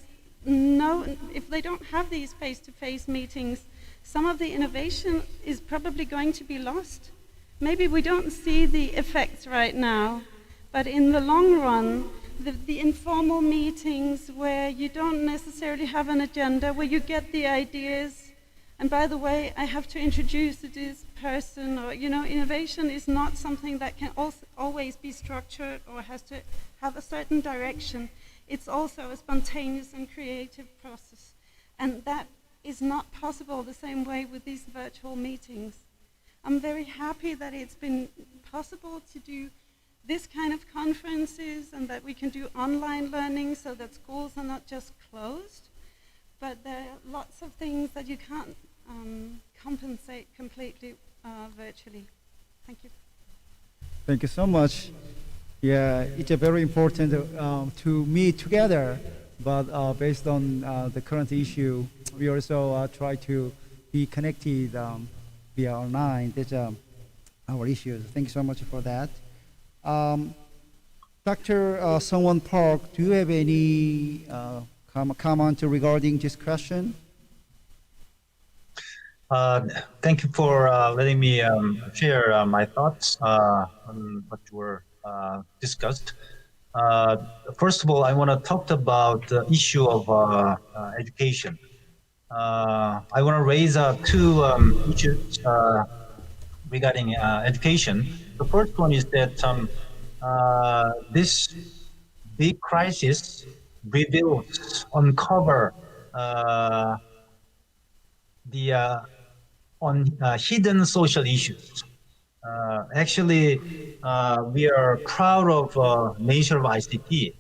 they don't have these face-to-face meetings, some of the innovation is probably going to be lost. Maybe we don't see the effects right now, but in the long run, the informal meetings where you don't necessarily have an agenda, where you get the ideas And by the way, I have to introduce this person, or, innovation is not something that can always be structured or has to have a certain direction. It's also a spontaneous and creative process. And that is not possible the same way with these virtual meetings. I'm very happy that it's been possible to do this kind of conferences and that we can do online learning so that schools are not just closed, but there are lots of things that you can't compensate completely virtually. Thank you. Thank you so much. Yeah, it's very important to meet together, but based on the current issue, we also try to be connected via online. That's our issues. Thank you so much for that. Dr. Sungwon Park, do you have any comment regarding this question? Thank you for letting me share my thoughts on what were discussed. First of all, I want to talk about the issue of education. I want to raise two issues regarding education. The first one is that this big crisis uncover the hidden social issues. Actually, we are proud of nature of ICT.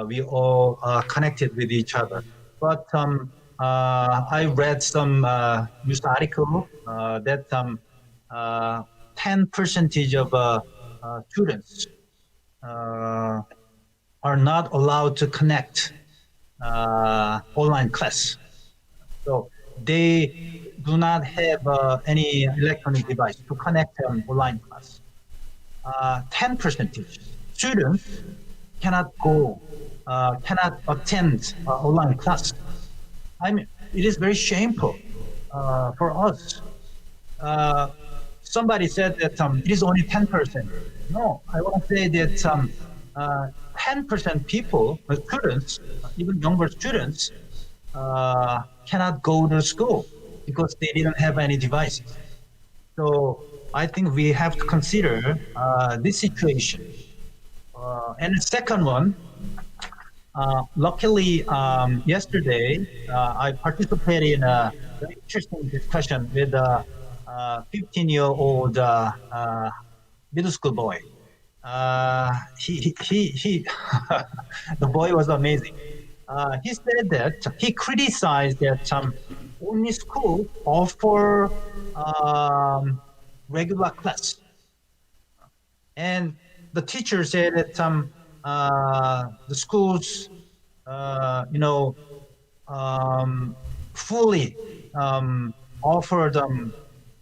We all are connected with each other. But I read some news article that 10% of students are not allowed to connect online class. So they do not have any electronic device to connect online class. 10% students cannot attend online class. I mean, it is very shameful for us. Somebody said that it is only 10%. No, I want to say that 10% people, students, even younger students, cannot go to school because they didn't have any devices. So I think we have to consider this situation. And the second one, luckily yesterday I participated in a very interesting discussion with a 15-year-old middle school boy. He the boy was amazing. He said that he criticized that only school offer regular class, and the teacher said that the schools, fully offer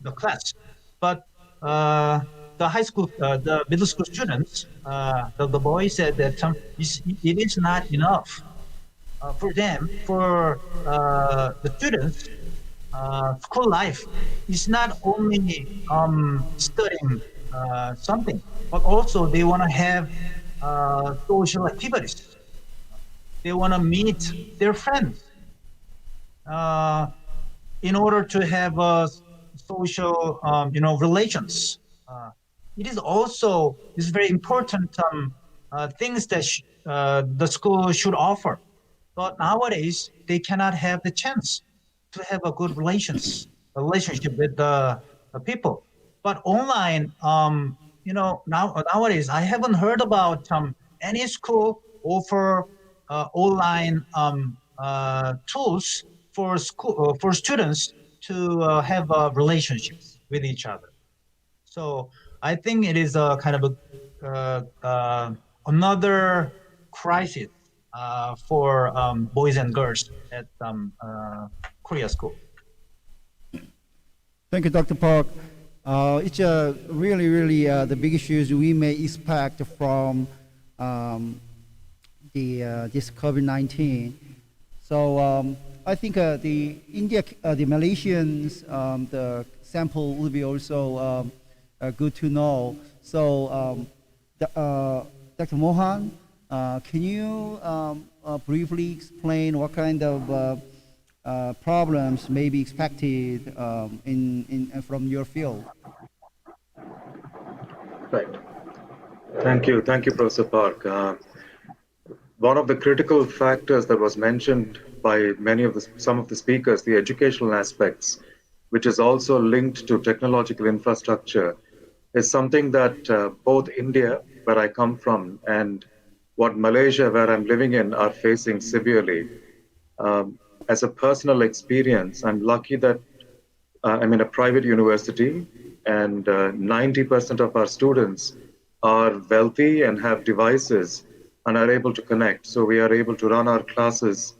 the class, but the high school, the middle school students, the boy said that it is not enough for them, for the students. School life is not only studying something, but also they want to have social activities. They want to meet their friends in order to have social, relations. It is also very important things that the school should offer. But nowadays, they cannot have the chance to have a good relationship with the people. But online, nowadays, I haven't heard about any school offer online tools for students to have relationships with each other. So I think it is a kind of another crisis for boys and girls at Korea school. Thank you, Dr. Park. It's really the big issues we may expect from this COVID-19. So I think the Malaysians, the sample will be also good to know. So Dr. Mohan, can you briefly explain what kind of problems may be expected from your field? Right. Thank you, Professor Park. One of the critical factors that was mentioned by some of the speakers, the educational aspects, which is also linked to technological infrastructure, is something that both India, where I come from, and what Malaysia, where I'm living in, are facing severely. As a personal experience, I'm lucky that I'm in a private university, and 90% of our students are wealthy and have devices and are able to connect. So we are able to run our classes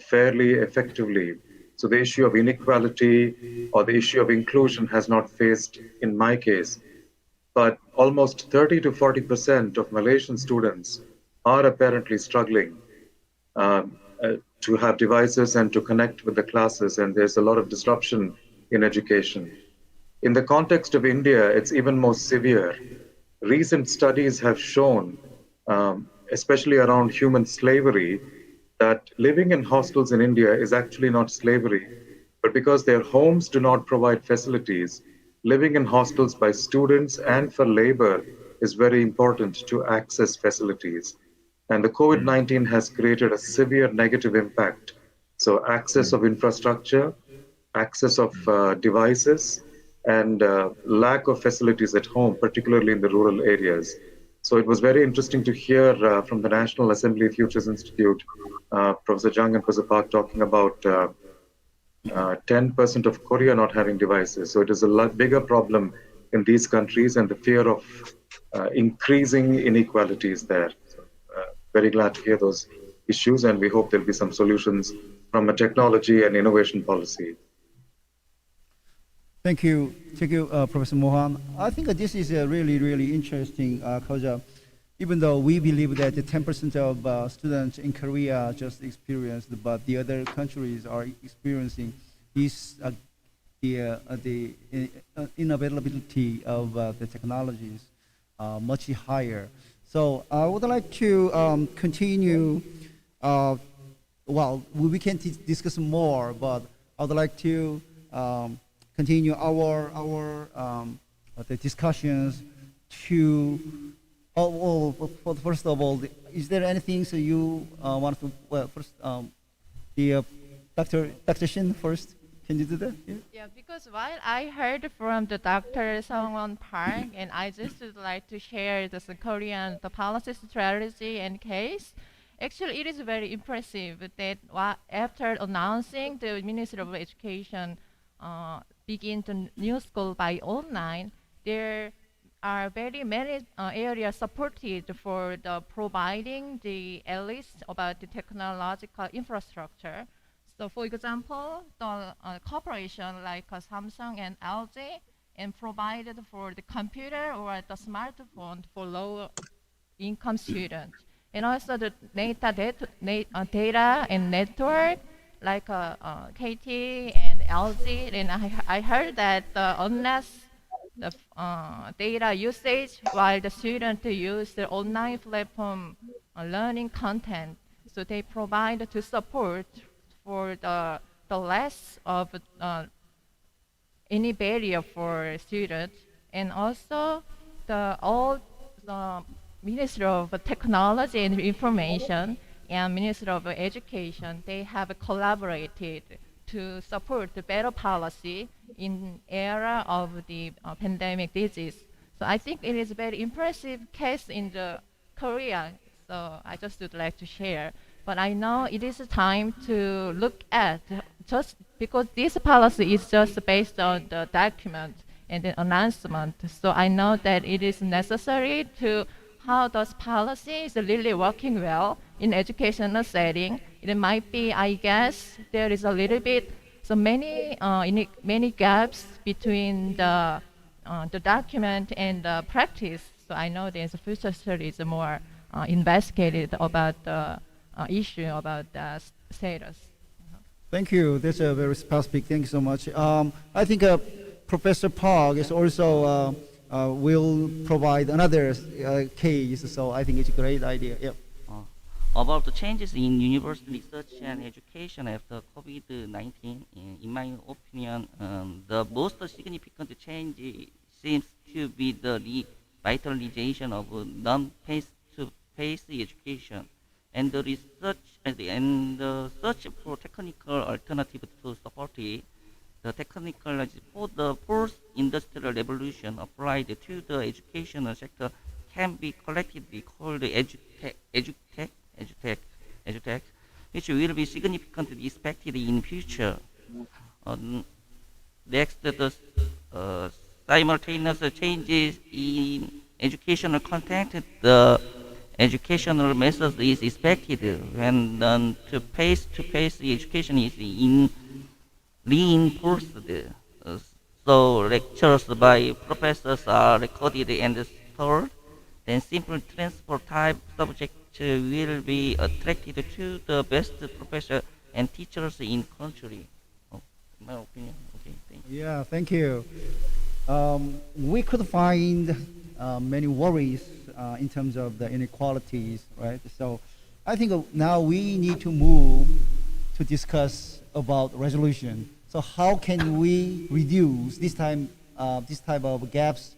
fairly effectively. So the issue of inequality or the issue of inclusion has not faced in my case. But almost 30 to 40% of Malaysian students are apparently struggling to have devices and to connect with the classes, and there's a lot of disruption in education. In the context of India, it's even more severe. Recent studies have shown, especially around human slavery, that living in hostels in India is actually not slavery, but because their homes do not provide facilities, living in hostels by students and for labor is very important to access facilities. And the COVID-19 has created a severe negative impact. So access of infrastructure, access of devices, and lack of facilities at home, particularly in the rural areas. So it was very interesting to hear from the National Assembly Futures Institute, Professor Jung and Professor Park talking about 10% of Korea not having devices. So it is a lot bigger problem in these countries, and the fear of increasing inequalities there. So, very glad to hear those issues, and we hope there'll be some solutions from a technology and innovation policy. Thank you, Professor Mohan. I think this is really interesting because even though we believe that the 10% of students in Korea just experienced, but the other countries are experiencing this the inavailability of the technologies much higher. So I would like to continue. Well, we can discuss more, but I would like to continue our the discussions to. First of all, is there anything so you want to? Well, first, the Dr. Shin first. Can you do that? Yeah, because while I heard from the Dr. Sungwon Park, and I just would like to share the Korean the policy strategy and case. Actually, it is very impressive that after announcing the Ministry of Education begin the new school by online, there are very many areas supported for the providing the at least about the technological infrastructure. So, for example, the corporation like Samsung and LG and provided for the computer or the smartphone for lower income students. And also the data and network like KT and LG. And I heard that unless the data usage while the student use the online platform learning content, so they provide to support for the less of any barrier for students. And also all the Ministry of Technology and Information and Ministry of Education, they have collaborated to support the better policy in era of the pandemic disease. So I think it is a very impressive case in the Korea. So I just would like to share. But I know it is time to look at, just because this policy is just based on the document and the announcement. So I know that it is necessary to how those policies are really working well in educational setting. It might be, I guess, there is a little bit, so many gaps between the document and the practice. So I know there's a future studies more investigated about the issue about the status. Thank you. That's a very specific. Thank you so much. I think Professor Park is also will provide another case. So I think it's a great idea. Yep. About the changes in university research and education after COVID-19, in my opinion, the most significant change seems to be the revitalization of non-face-to-face education and the research and the search for technical alternatives to support it. The technology for the fourth industrial revolution applied to the educational sector can be collectively called edutech, edutech, which will be significantly expected in future. Um, Next, the simultaneous changes in educational content, the educational methods is expected when to face education is reinforced. Uh, so lectures by professors are recorded and stored. Then simple transfer type subject will be attracted to the best professor and teachers in country. Oh, in my opinion. Okay, thank you. Yeah, thank you. We could find many worries in terms of the inequalities, right? So I think now we need to move to discuss about resolution. So how can we reduce this type of gaps,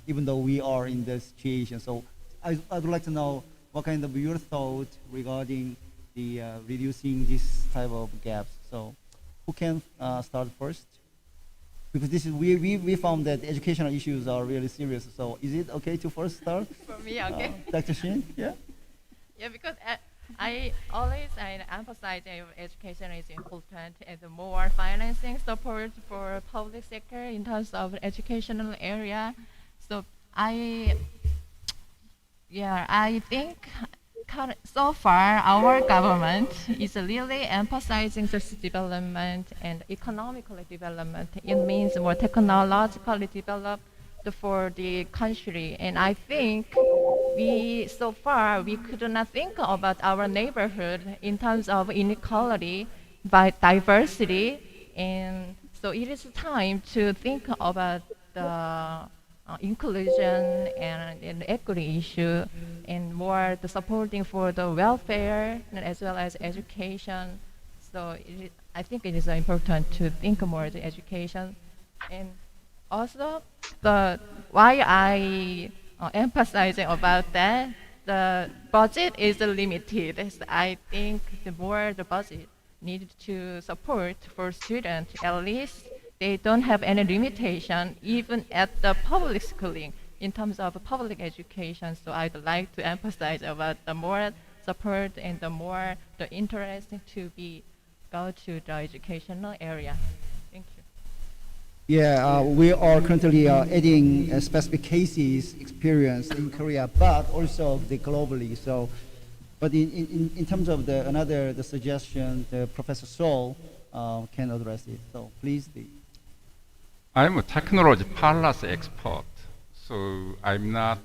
even though we are in this situation? So I'd like to know what kind of your thought regarding the reducing this type of gaps. So who can start first? Because this is we found that educational issues are really serious. So is it okay to first start? For me, okay. Dr. Shin, yeah. Yeah, because I always emphasize that education is important and the more financing support for public sector in terms of educational area. So I think so far our government is really emphasizing social development and economical development. It means more technologically developed for the country. And I think so far we could not think about our neighborhood in terms of inequality by diversity. And so it is time to think about the inclusion and equity issue and more the supporting for the welfare and as well as education. So I think it is important to think more the education. And also why I emphasizing about that, the budget is limited. So I think the more the budget needed to support for students, at least they don't have any limitation even at the public schooling in terms of public education. So I'd like to emphasize about the more support and the more the interest to go to the educational area. Thank you. Yeah, we are currently adding specific cases experience in Korea, but also globally. So, but in terms of the suggestion, Professor Sol can address it. So please. I'm a technology policy expert, so I'm not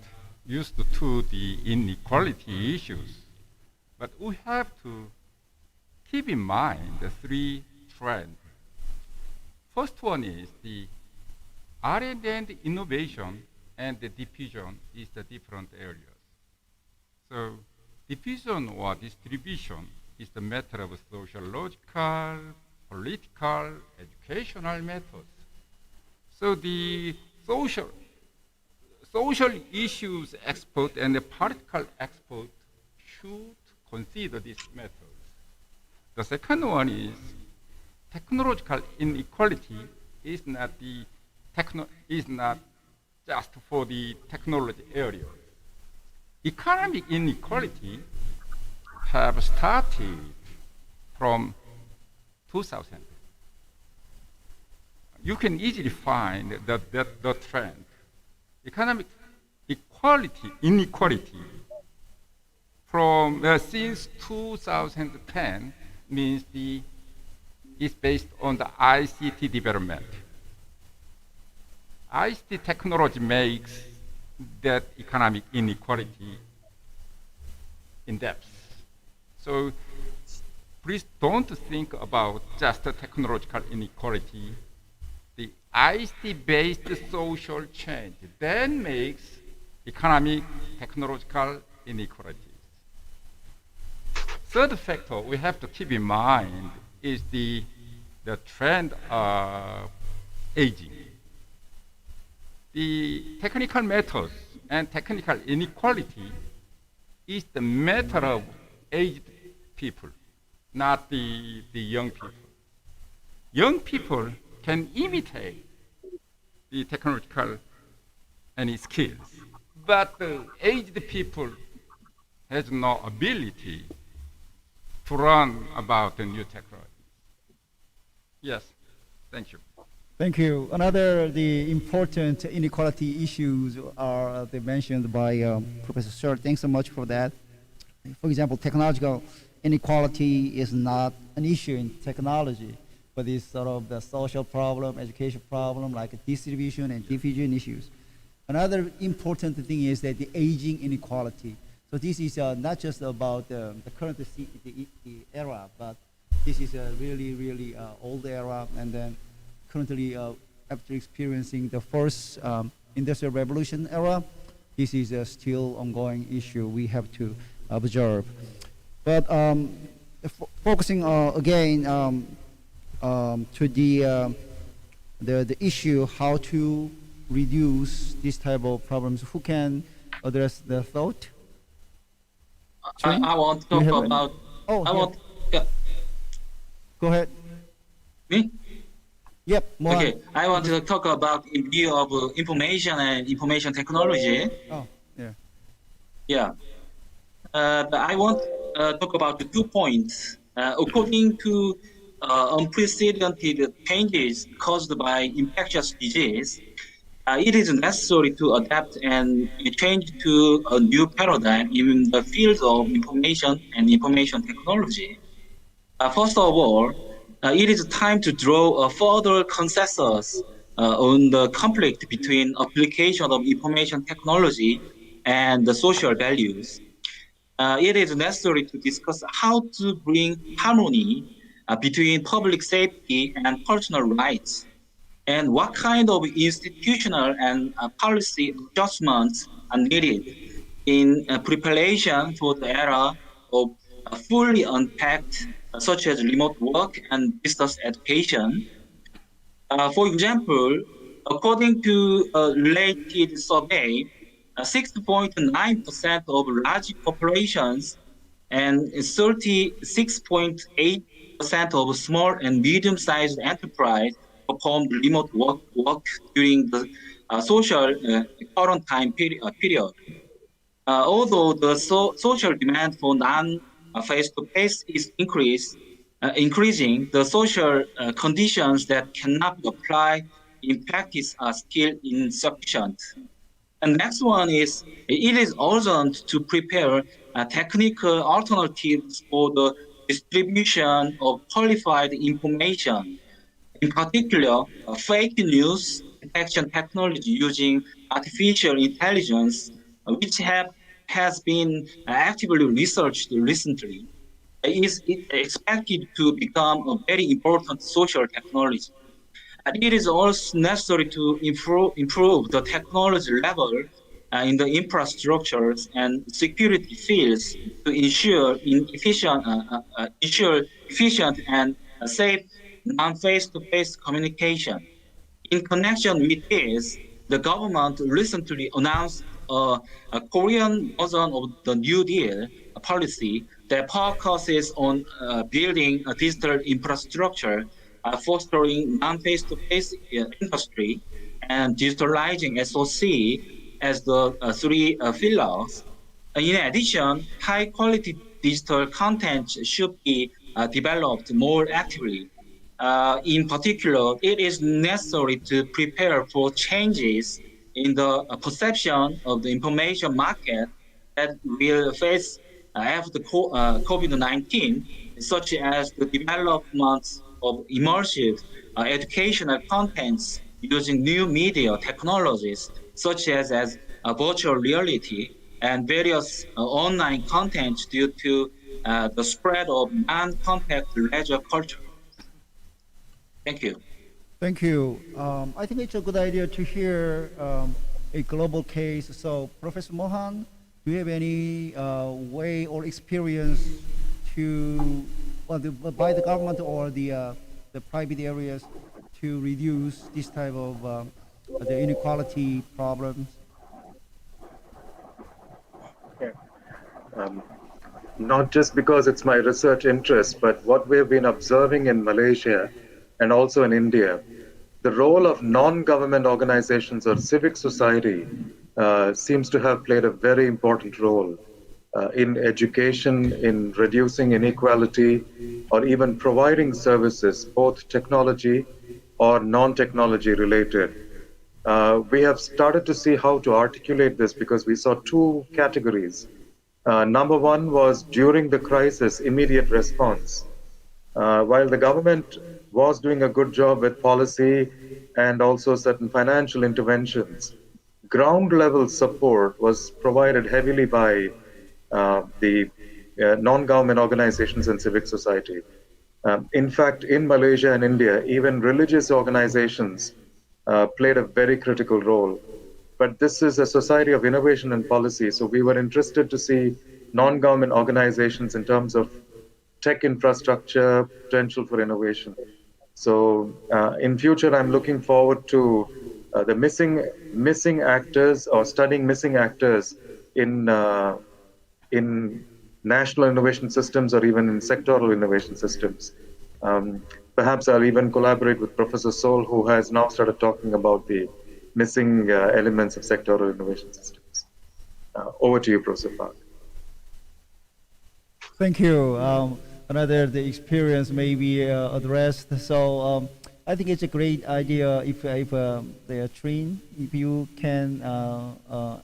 used to the inequality issues. But we have to keep in mind the three trends. First one is the R&D and innovation and the diffusion is the different areas. So diffusion or distribution is the matter of sociological, political, educational methods. So the social issues expert and the political expert should consider these methods. The second one is technological inequality is not just for the technology area. Economic inequality have started from 2000. You can easily find the trend. Economic inequality from since 2010 means is based on the ICT development. ICT technology makes that economic inequality in depth. So please don't think about just the technological inequality. The ICT-based social change then makes economic technological inequalities. Third factor we have to keep in mind is the trend of aging. The technical methods and technical inequality is the matter of aged people, not the young people. Young people can imitate the technological any skills, but the aged people has no ability to learn about the new technology. Yes, thank you. Thank you. Another the important inequality issues are they mentioned by Professor Sir. Thanks so much for that. For example, technological inequality is not an issue in technology, but it's sort of the social problem, education problem, like distribution and diffusion issues. Another important thing is that the aging inequality. So this is not just about the current the era, but this is a really old era, and then currently after experiencing the first industrial revolution era, this is a still ongoing issue we have to observe. But focusing again to the issue how to reduce this type of problems. Who can address the thought? I want to talk about. Oh, I yeah. want. Yeah. Go ahead. Me? Yep. Mohan. Okay. I want to talk about in view of information and information technology. Oh, yeah. Yeah. But I want to talk about the 2 points. According to unprecedented changes caused by infectious disease, it is necessary to adapt and change to a new paradigm in the field of information and information technology. First of all, it is time to draw a further consensus on the conflict between application of information technology and the social values. It is necessary to discuss how to bring harmony between public safety and personal rights, and what kind of institutional and policy adjustments are needed in preparation for the era of fully unpacked, such as remote work and distance education. For example, according to a related survey, 6.9% of large corporations and 36.8% of small and medium-sized enterprise performed remote work during the social quarantine period. Although the social demand for non-face-to-face is increasing, the social conditions that cannot be applied in practice are still insufficient. And next one is, it is urgent to prepare technical alternatives for the distribution of qualified information. In particular, fake news detection technology using artificial intelligence, which has been actively researched recently, is expected to become a very important social technology. And it is also necessary to improve the technology level in the infrastructures and security fields to ensure efficient and safe non-face-to-face communication. In connection with this, the government recently announced a Korean version of the New Deal policy that focuses on building a digital infrastructure, fostering non-face-to-face industry, and digitalizing SOC as the three pillars. In addition, high-quality digital content should be developed more actively. In particular, it is necessary to prepare for changes in the perception of the information market that will face after COVID-19, such as the development of immersive educational contents using new media technologies, such as virtual reality and various online content due to the spread of non-contact leisure culture. Thank you. Thank you. I think it's a good idea to hear a global case. So, Professor Mohan, do you have any way or experience to, by the government or the private areas to reduce this type of the inequality problems? Yeah. Not just because it's my research interest, but what we've been observing in Malaysia and also in India, the role of non-government organizations or civic society seems to have played a very important role in education, in reducing inequality, or even providing services, both technology or non-technology related. We have started to see how to articulate this because we saw two categories. Number one was during the crisis, immediate response. While the government was doing a good job with policy and also certain financial interventions, ground level support was provided heavily by the non-government organizations and civic society. In fact, in Malaysia and India, even religious organizations played a very critical role. But this is a society of innovation and policy, so we were interested to see non-government organizations in terms of tech infrastructure, potential for innovation. So in future, I'm looking forward to the missing actors or studying missing actors in national innovation systems or even in sectoral innovation systems. Perhaps I'll even collaborate with Professor Sol, who has now started talking about the missing elements of sectoral innovation systems. Over to you, Professor Park. Thank you. Another the experience may be addressed. So I think it's a great idea if they are trained, if you can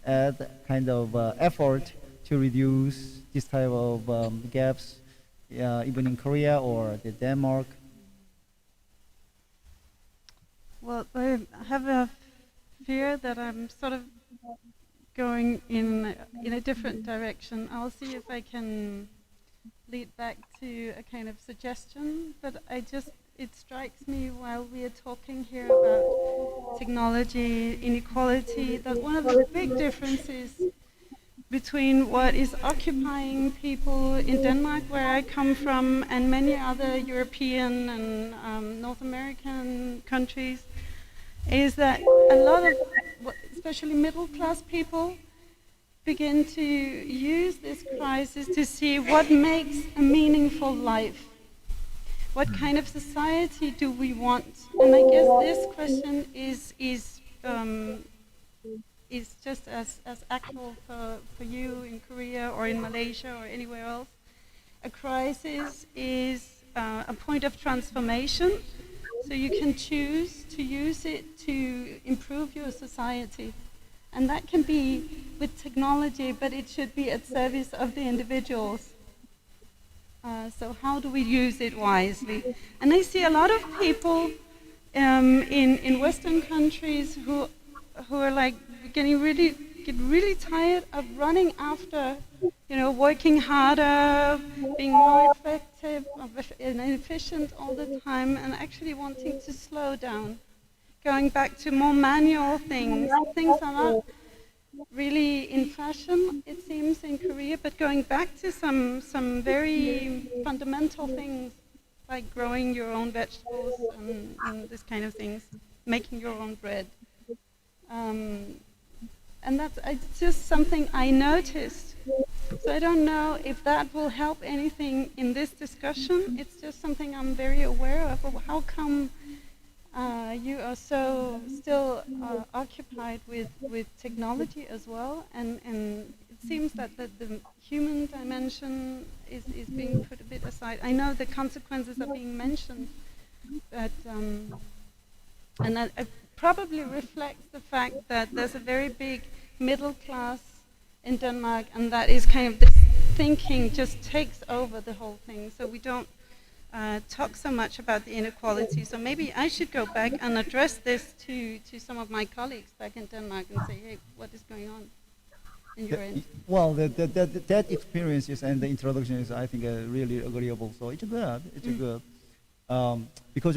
add kind of effort to reduce this type of gaps, even in Korea or the Denmark. Well, I have a fear that I'm sort of going in a different direction. I'll see if I can lead back to a kind of suggestion, but it strikes me while we are talking here about technology, inequality, that one of the big differences between what is occupying people in Denmark, where I come from, and many other European and North American countries, is that a lot of, especially middle-class people, begin to use this crisis to see what makes a meaningful life. What kind of society do we want? And I guess this question is just as actual for you in Korea or in Malaysia or anywhere else. A crisis is a point of transformation, so you can choose to use it to improve your society. And that can be with technology, but it should be at service of the individuals. So how do we use it wisely? And I see a lot of people in Western countries who are like get really tired of running after, working harder, being more effective and efficient all the time, and actually wanting to slow down, going back to more manual things. Things are not really in fashion, it seems, in Korea, but going back to some very fundamental things like growing your own vegetables and this kind of things, making your own bread. And that's just something I noticed. So I don't know if that will help anything in this discussion. It's just something I'm very aware of. How come you are so still occupied with technology as well? And it seems that the human dimension is being put a bit aside. I know the consequences are being mentioned, but and that probably reflects the fact that there's a very big middle class in Denmark, and that is kind of this thinking just takes over the whole thing. So we don't talk so much about the inequality. So maybe I should go back and address this to some of my colleagues back in Denmark and say, hey, what is going on in your end? Well, that experiences and the introduction is, I think, really agreeable. So it's good. It's good. Because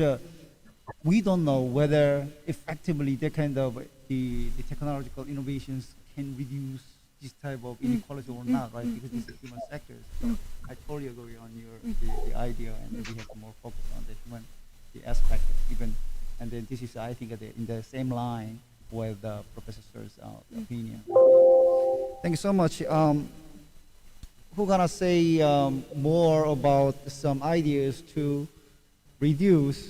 we don't know whether effectively the kind of the technological innovations can reduce this type of inequality or not, right? Because this is human sectors. So I totally agree on your the idea, and we have to more focus on the human the aspect even. And then this is, I think, in the same line with Professor Sir's opinion. Thank you so much. Who gonna say more about some ideas to reduce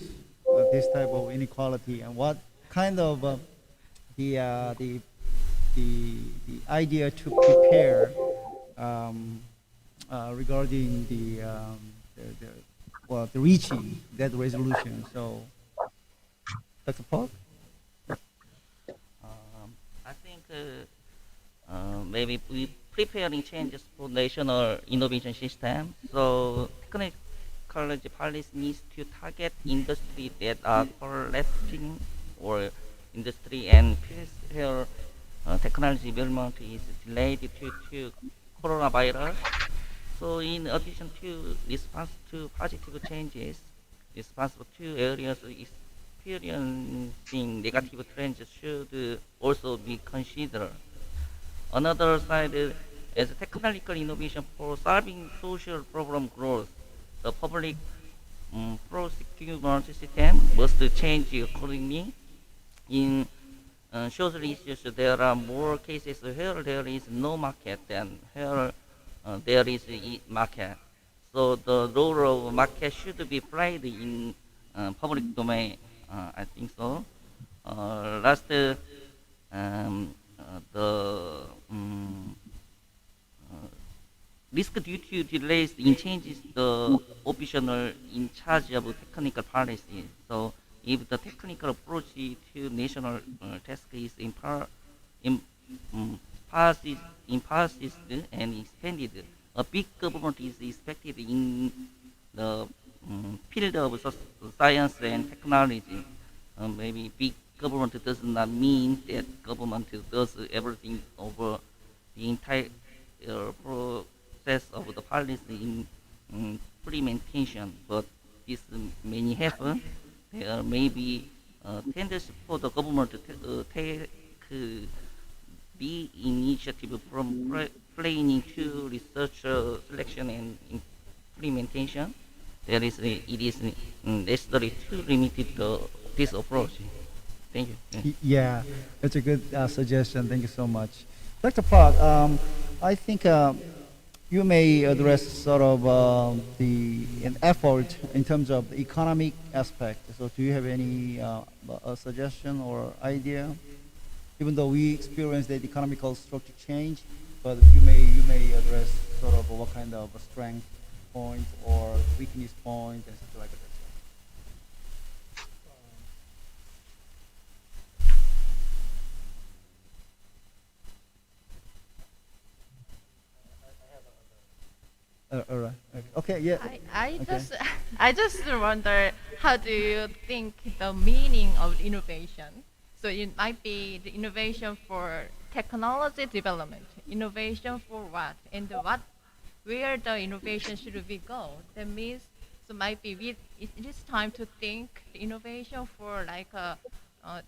this type of inequality, and what kind of the idea to prepare regarding the reaching that resolution? So, Dr. Park? I think maybe we preparing changes for national innovation system. So technology policy needs to target industry that are collapsing, or industry and where technology development is delayed due to coronavirus. So in addition to response to positive changes, responsible to areas experiencing negative trends should also be considered. Another side is technological innovation for solving social problem growth. The public procurement system must change accordingly. In social issues, there are more cases where there is no market than where there is a market. So the role of market should be played in public domain. I think so. Last, the risk due to delays in changes the official in charge of technical policy. So if the technical approach to national task is impulses and expanded, a big government is expected in the field of science and technology. Maybe big government does not mean that government does everything over the entire process of the policy in implementation, but this may happen. There may be tendency for the government to take the initiative from planning to research selection and implementation. It is necessary to limit this approach. Thank you. Yeah, that's a good suggestion. Thank you so much. Dr. Park, I think you may address sort of an effort in terms of the economic aspect. So do you have any a suggestion or idea? Even though we experience the economical structure change, but you may address sort of what kind of a strength point or weakness point and stuff like that. All right. Okay. Yeah. I just wonder, how do you think the meaning of innovation? So it might be the innovation for technology development, innovation for what, and where the innovation should we go? That means, so might be it is time to think the innovation for like a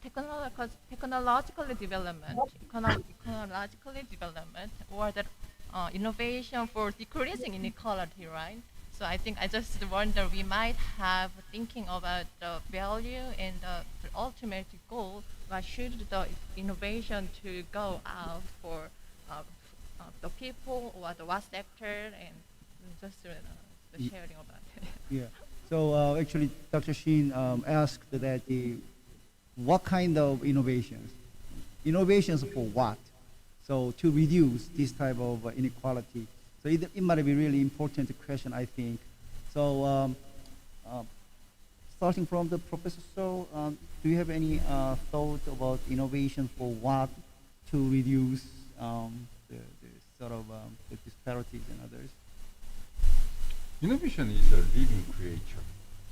technological development, ecologically development, or the innovation for decreasing inequality, right? So I think I just wonder, we might have thinking about the value and the ultimate goal. Why should the innovation to go out for the people or the what sector, and just the sharing about it. Yeah. So actually, Dr. Shin asked that what kind of innovations? Innovations for what? So to reduce this type of inequality. So it might be really important question, I think. So starting from the professor, so do you have any thought about innovation for what to reduce the sort of the disparities and others? Innovation is a living creature,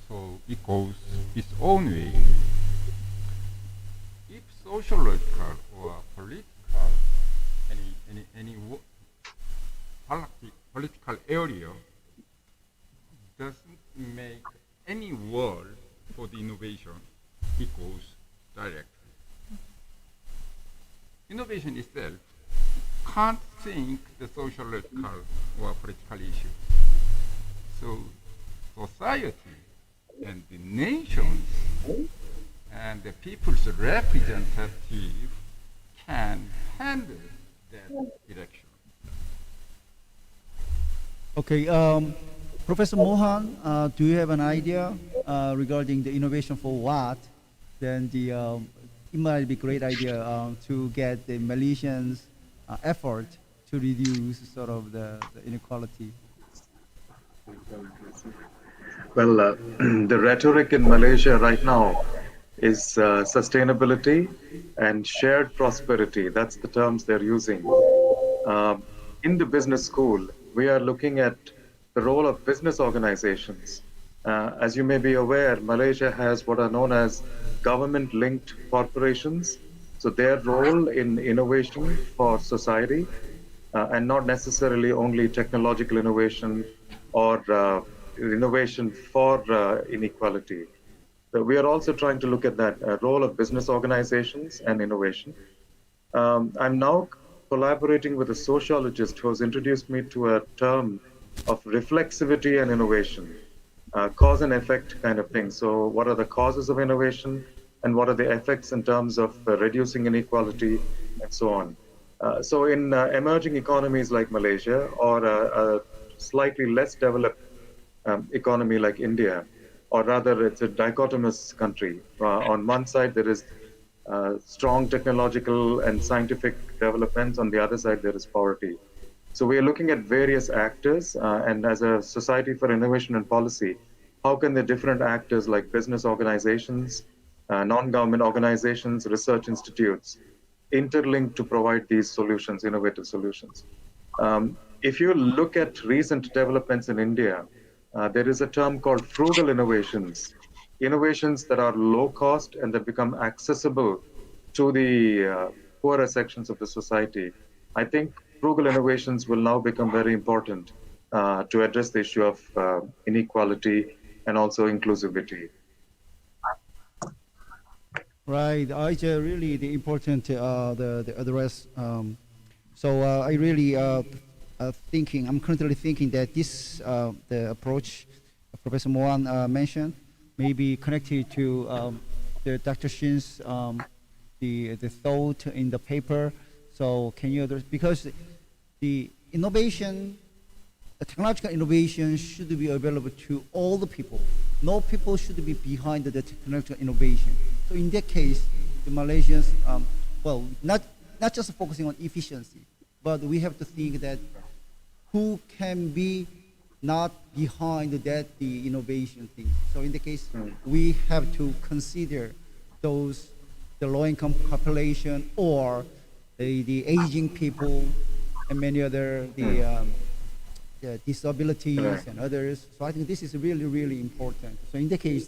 so it goes its own way. If sociological or political political area doesn't make any word for the innovation, it goes directly. Innovation itself can't think the sociological or political issues. So society and the nations and the people's representative can handle that direction. Okay, Professor Mohan, do you have an idea regarding the innovation for what? Then it might be a great idea to get the Malaysians' effort to reduce sort of the inequality. Well, the rhetoric in Malaysia right now is sustainability and shared prosperity. That's the terms they're using. In the business school, we are looking at the role of business organizations. As you may be aware, Malaysia has what are known as government-linked corporations. So their role in innovation for society, and not necessarily only technological innovation or innovation for inequality. So we are also trying to look at that role of business organizations and innovation. I'm now collaborating with a sociologist who has introduced me to a term of reflexivity and innovation, cause and effect kind of thing. So what are the causes of innovation and what are the effects in terms of reducing inequality and so on. So in emerging economies like Malaysia or a slightly less developed economy like India, or rather it's a dichotomous country. On one side there is strong technological and scientific developments, on the other side there is poverty. So we are looking at various actors and as a Society for Innovation and Policy, how can the different actors like business organizations, non-government organizations, research institutes, interlink to provide these solutions, innovative solutions. If you look at recent developments in India, there is a term called frugal innovations, innovations that are low cost and that become accessible to the poorer sections of the society. I think frugal innovations will now become very important to address the issue of inequality and also inclusivity. Right, it's really the important the address. So I really I'm currently thinking that this the approach Professor Mohan mentioned may be connected to the Dr. Shin's the thought in the paper. So can you address, because the innovation, the technological innovation should be available to all the people. No people should be behind the technological innovation. So in that case, the Malaysians, well, not just focusing on efficiency, but we have to think that who can be not behind that the innovation thing. So in the case, we have to consider those, the low-income population or the aging people and many other the disabilities and others. So I think this is really, really important. So in the case,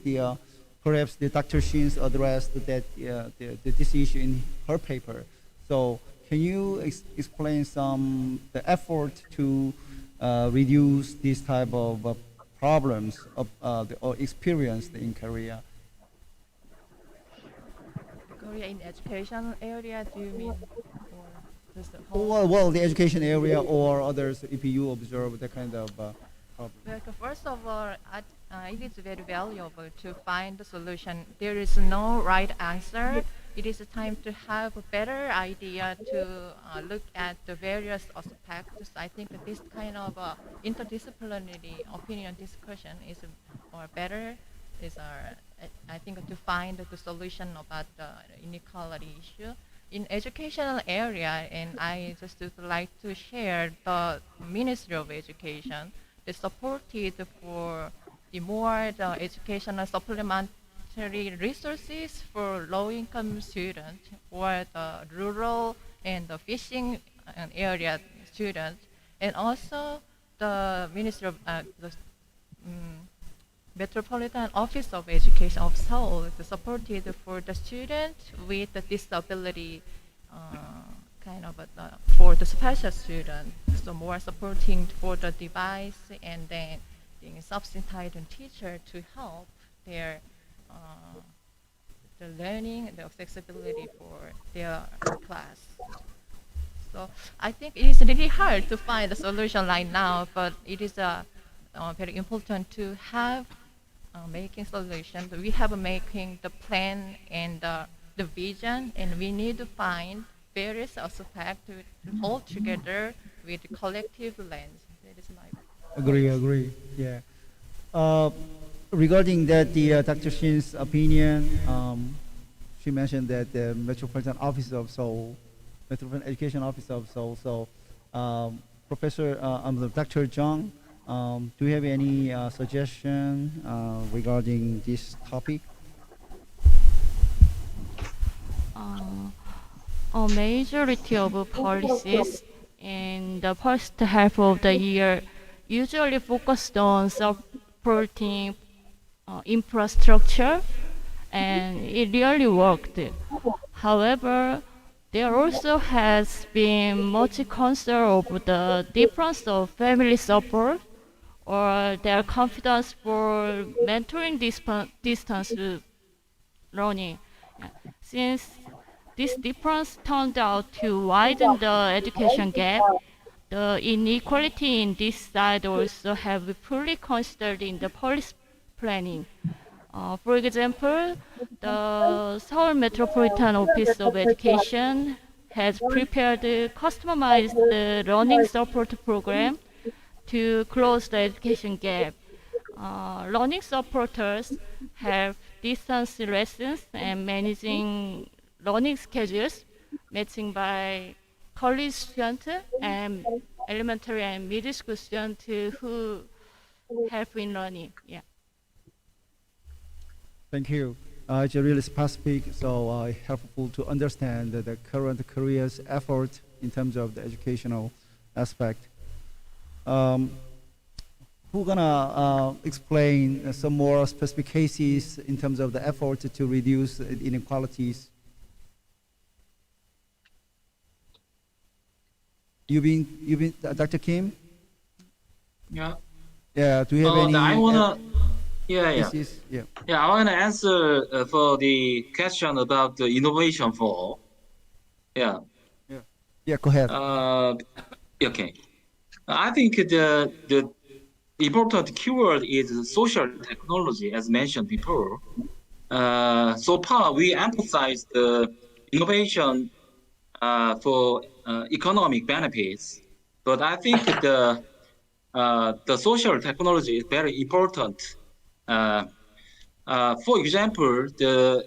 perhaps the Dr. Shin's addressed that this issue in her paper. So can you explain the effort to reduce this type of problems or experienced in Korea? Korea in education area, do you mean? Or just the whole? Well, the education area or others, if you observe the kind of problem. Well, first of all, it is very valuable to find the solution. There is no right answer. It is time to have a better idea to look at the various aspects. I think that this kind of interdisciplinary opinion discussion is better. I think to find the solution about the inequality issue in educational area, and I just would like to share the Ministry of Education. They supported for the more the educational supplementary resources for low-income students or the rural and the fishing area students, and also the Ministry of Metropolitan Office of Education of Seoul supported for the students with the disability for the special students, so more supporting for the device and then being subsidized teacher to help their the learning, the accessibility for their class. So So I think it is really hard to find a solution right now, but it is very important to have making solutions. We have making the plan and the vision, and we need to find various aspects to hold together with collective lens. That is my Agree. Yeah. Regarding that, Dr. Shin's opinion, she mentioned that the Metropolitan Office of Seoul, Metropolitan Education Office of Seoul. So, Dr. Jung, do you have any suggestion regarding this topic? A majority of policies in the first half of the year usually focused on supporting infrastructure, and it really worked. However, there also has been much concern over the difference of family support or their confidence for mentoring distance learning. Yeah. Since this difference turned out to widen the education gap, the inequality in this side also have been fully considered in the policy planning. For example, the Seoul Metropolitan Office of Education has prepared a customized learning support program to close the education gap. Learning supporters have distance lessons and managing learning schedules, matching by college students and elementary and middle school students who help in learning. Yeah. Thank you. It's really specific, so helpful to understand the current Korea's effort in terms of the educational aspect. Who gonna explain some more specific cases in terms of the effort to reduce inequalities? You been Dr. Kim? Yeah. Yeah. Do you have any? I wanna. Yeah. Yeah. Yeah, I wanna answer for the question about the innovation for. Yeah. Yeah. Go ahead. Okay. I think the important keyword is social technology, as mentioned before. So far, we emphasize the innovation for economic benefits, but I think the social technology is very important. For example,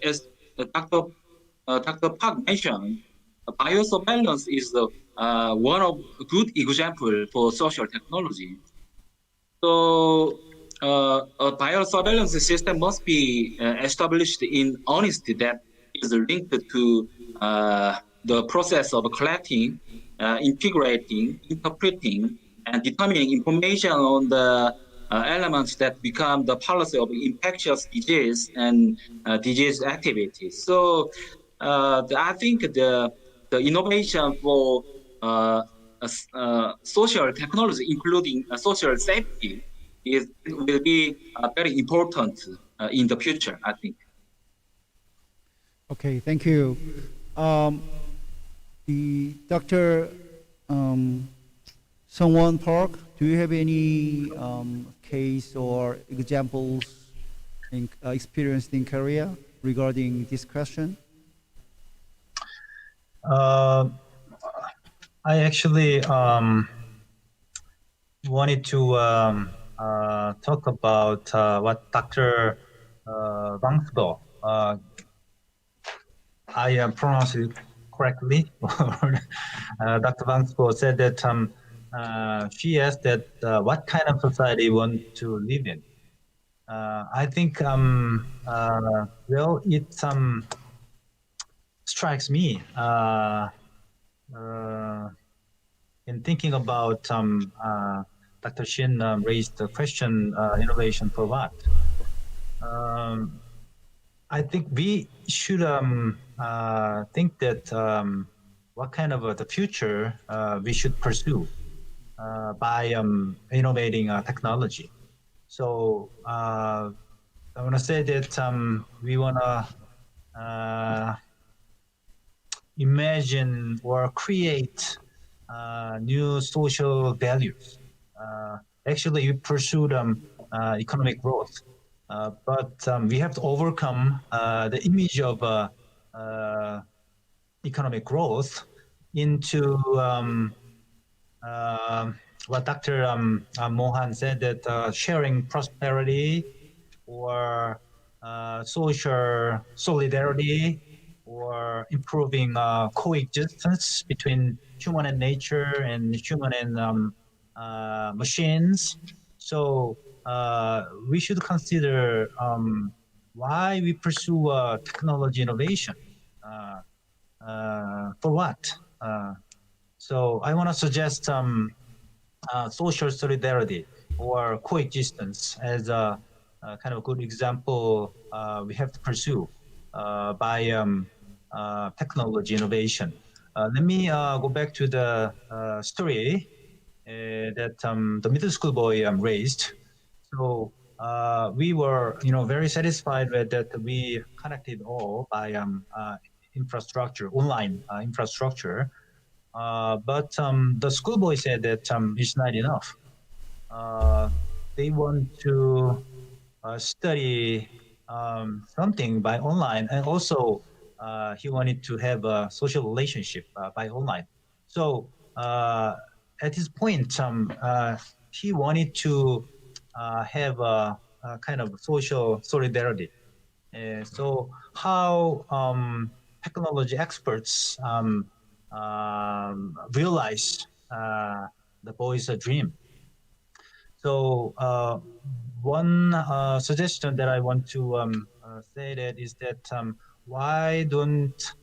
as Dr. Park mentioned, biosurveillance is one of good example for social technology. So a biosurveillance system must be established in honesty that is linked to the process of collecting, integrating, interpreting, and determining information on the elements that become the policy of infectious disease and disease activities. So I think the innovation for social technology, including social safety, will be very important in the future, I think. Okay, thank you. The Dr. Sungwon Park, do you have any case or examples experienced in Korea regarding this question? I actually wanted to talk about what Dr. Vangsbo, I pronounced it correctly. Dr. Vangsbo said that she asked that what kind of society we want to live in. I think, well, it strikes me in thinking about Dr. Shin raised the question, innovation for what? I think we should think that what kind of the future we should pursue by innovating technology. So I want to say that we want to imagine or create new social values. Actually, we pursued economic growth, but we have to overcome the image of economic growth into what Dr. Mohan said, that sharing prosperity or social solidarity or improving coexistence between human and nature and human and machines. So we should consider why we pursue technology innovation. For what? So I want to suggest social solidarity or coexistence as a kind of good example we have to pursue by technology innovation. Let me go back to the story that the middle school boy raised. So we were, very satisfied with that. We connected all by infrastructure, online infrastructure. But the schoolboy said that it's not enough. They want to study something by online, and also he wanted to have a social relationship by online. So at this point, he wanted to have a kind of social solidarity. So how technology experts realize the boy's dream. So one suggestion that I want to say that is that why don't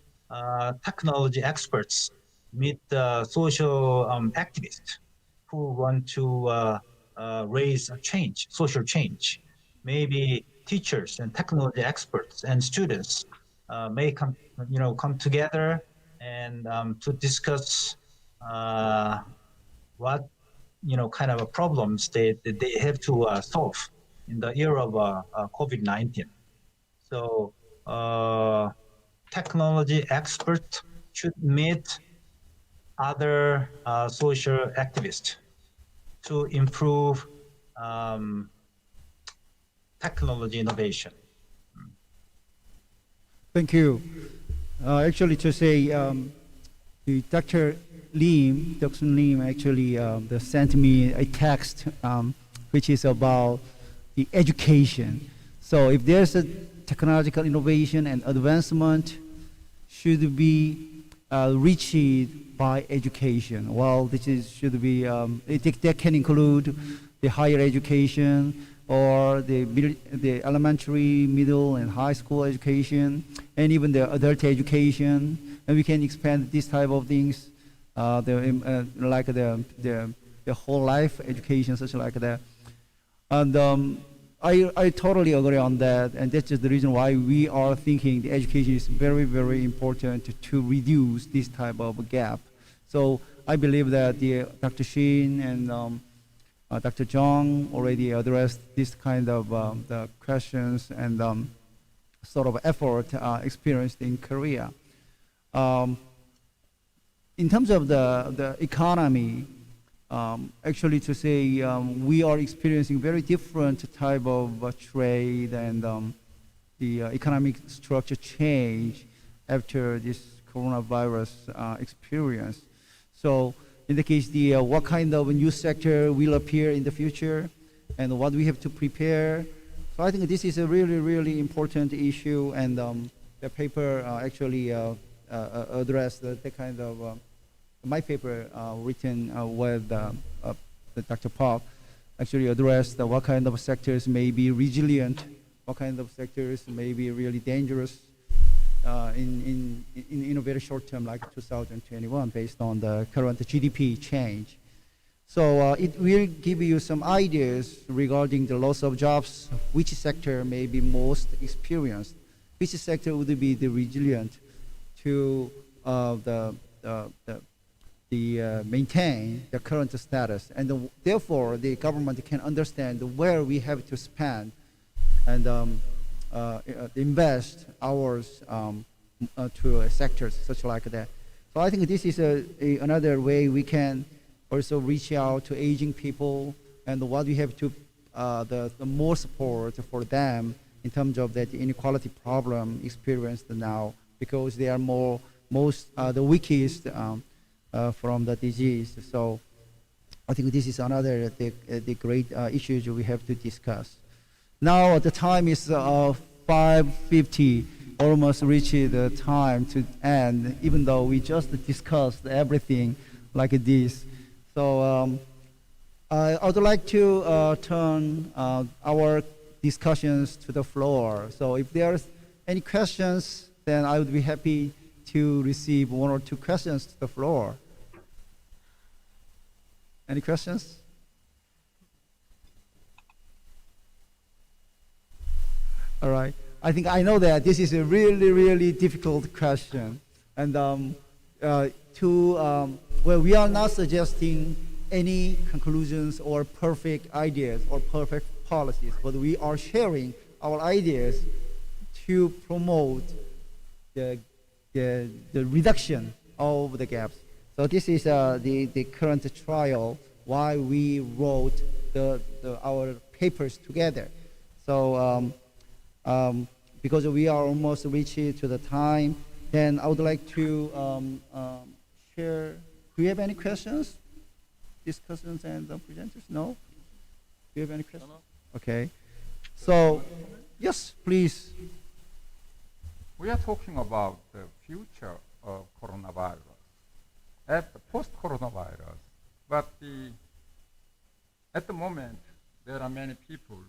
technology experts meet social activists who want to raise a change, social change? Maybe teachers and technology experts and students may come together and to discuss what kind of problems they have to solve in the era of COVID-19. So technology experts should meet other social activists to improve technology innovation. Thank you. Actually, to say, Dr. Lim actually sent me a text which is about the education. So if there's a technological innovation and advancement should be reached by education. Well, should be, that can include the higher education or the elementary, middle, and high school education, and even the adult education. And we can expand this type of things, like the whole life education, such like that. And I totally agree on that, and that's just the reason why we are thinking the education is very, very important to reduce this type of gap. So I believe that Dr. Shin and Dr. Jung already addressed this kind of the questions and sort of effort experienced in Korea. In terms of the economy, actually to say we are experiencing very different type of trade and the economic structure change after this coronavirus experience. So in the case, what kind of new sector will appear in the future and what we have to prepare. So I think this is a really, really important issue, and the paper actually addressed the kind of my paper written with Dr. Park actually addressed what kind of sectors may be resilient, what kind of sectors may be really dangerous in a very short term, like 2021, based on the current GDP change. So it will give you some ideas regarding the loss of jobs, which sector may be most experienced, which sector would be the resilient to maintain the current status, and therefore the government can understand where we have to spend and invest ours to sectors such like that. So I think this is another way we can also reach out to aging people, and what we have to the more support for them in terms of that inequality problem experienced now, because they are the weakest from the disease. So I think this is another the great issues we have to discuss. Now the time is 5:50, almost reached the time to end, even though we just discussed everything like this. So I would like to turn our discussions to the floor. So if there's any questions, then I would be happy to receive one or two questions to the floor. Any questions? All right. I think I know that this is a really, really difficult question. And well, we are not suggesting any conclusions or perfect ideas or perfect policies, but we are sharing our ideas to promote the reduction of the gaps. So this is the current trial why we wrote our papers together. So because we are almost reaching to the time, then I would like to share. Do you have any questions? Discussions and the presenters? No? Do you have any questions? No. Okay. So, yes, please. We are talking about the future of coronavirus, at the post-coronavirus. But at the moment, there are many people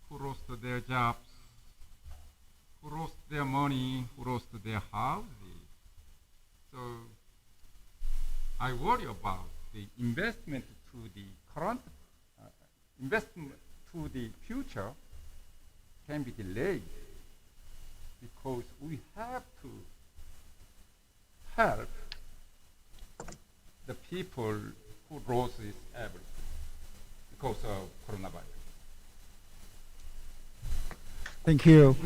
who lost their jobs, who lost their money, who lost their houses. So I worry about the investment to the current, investment to the future can be delayed, because we have to help the people who lost everything because of coronavirus. Thank you.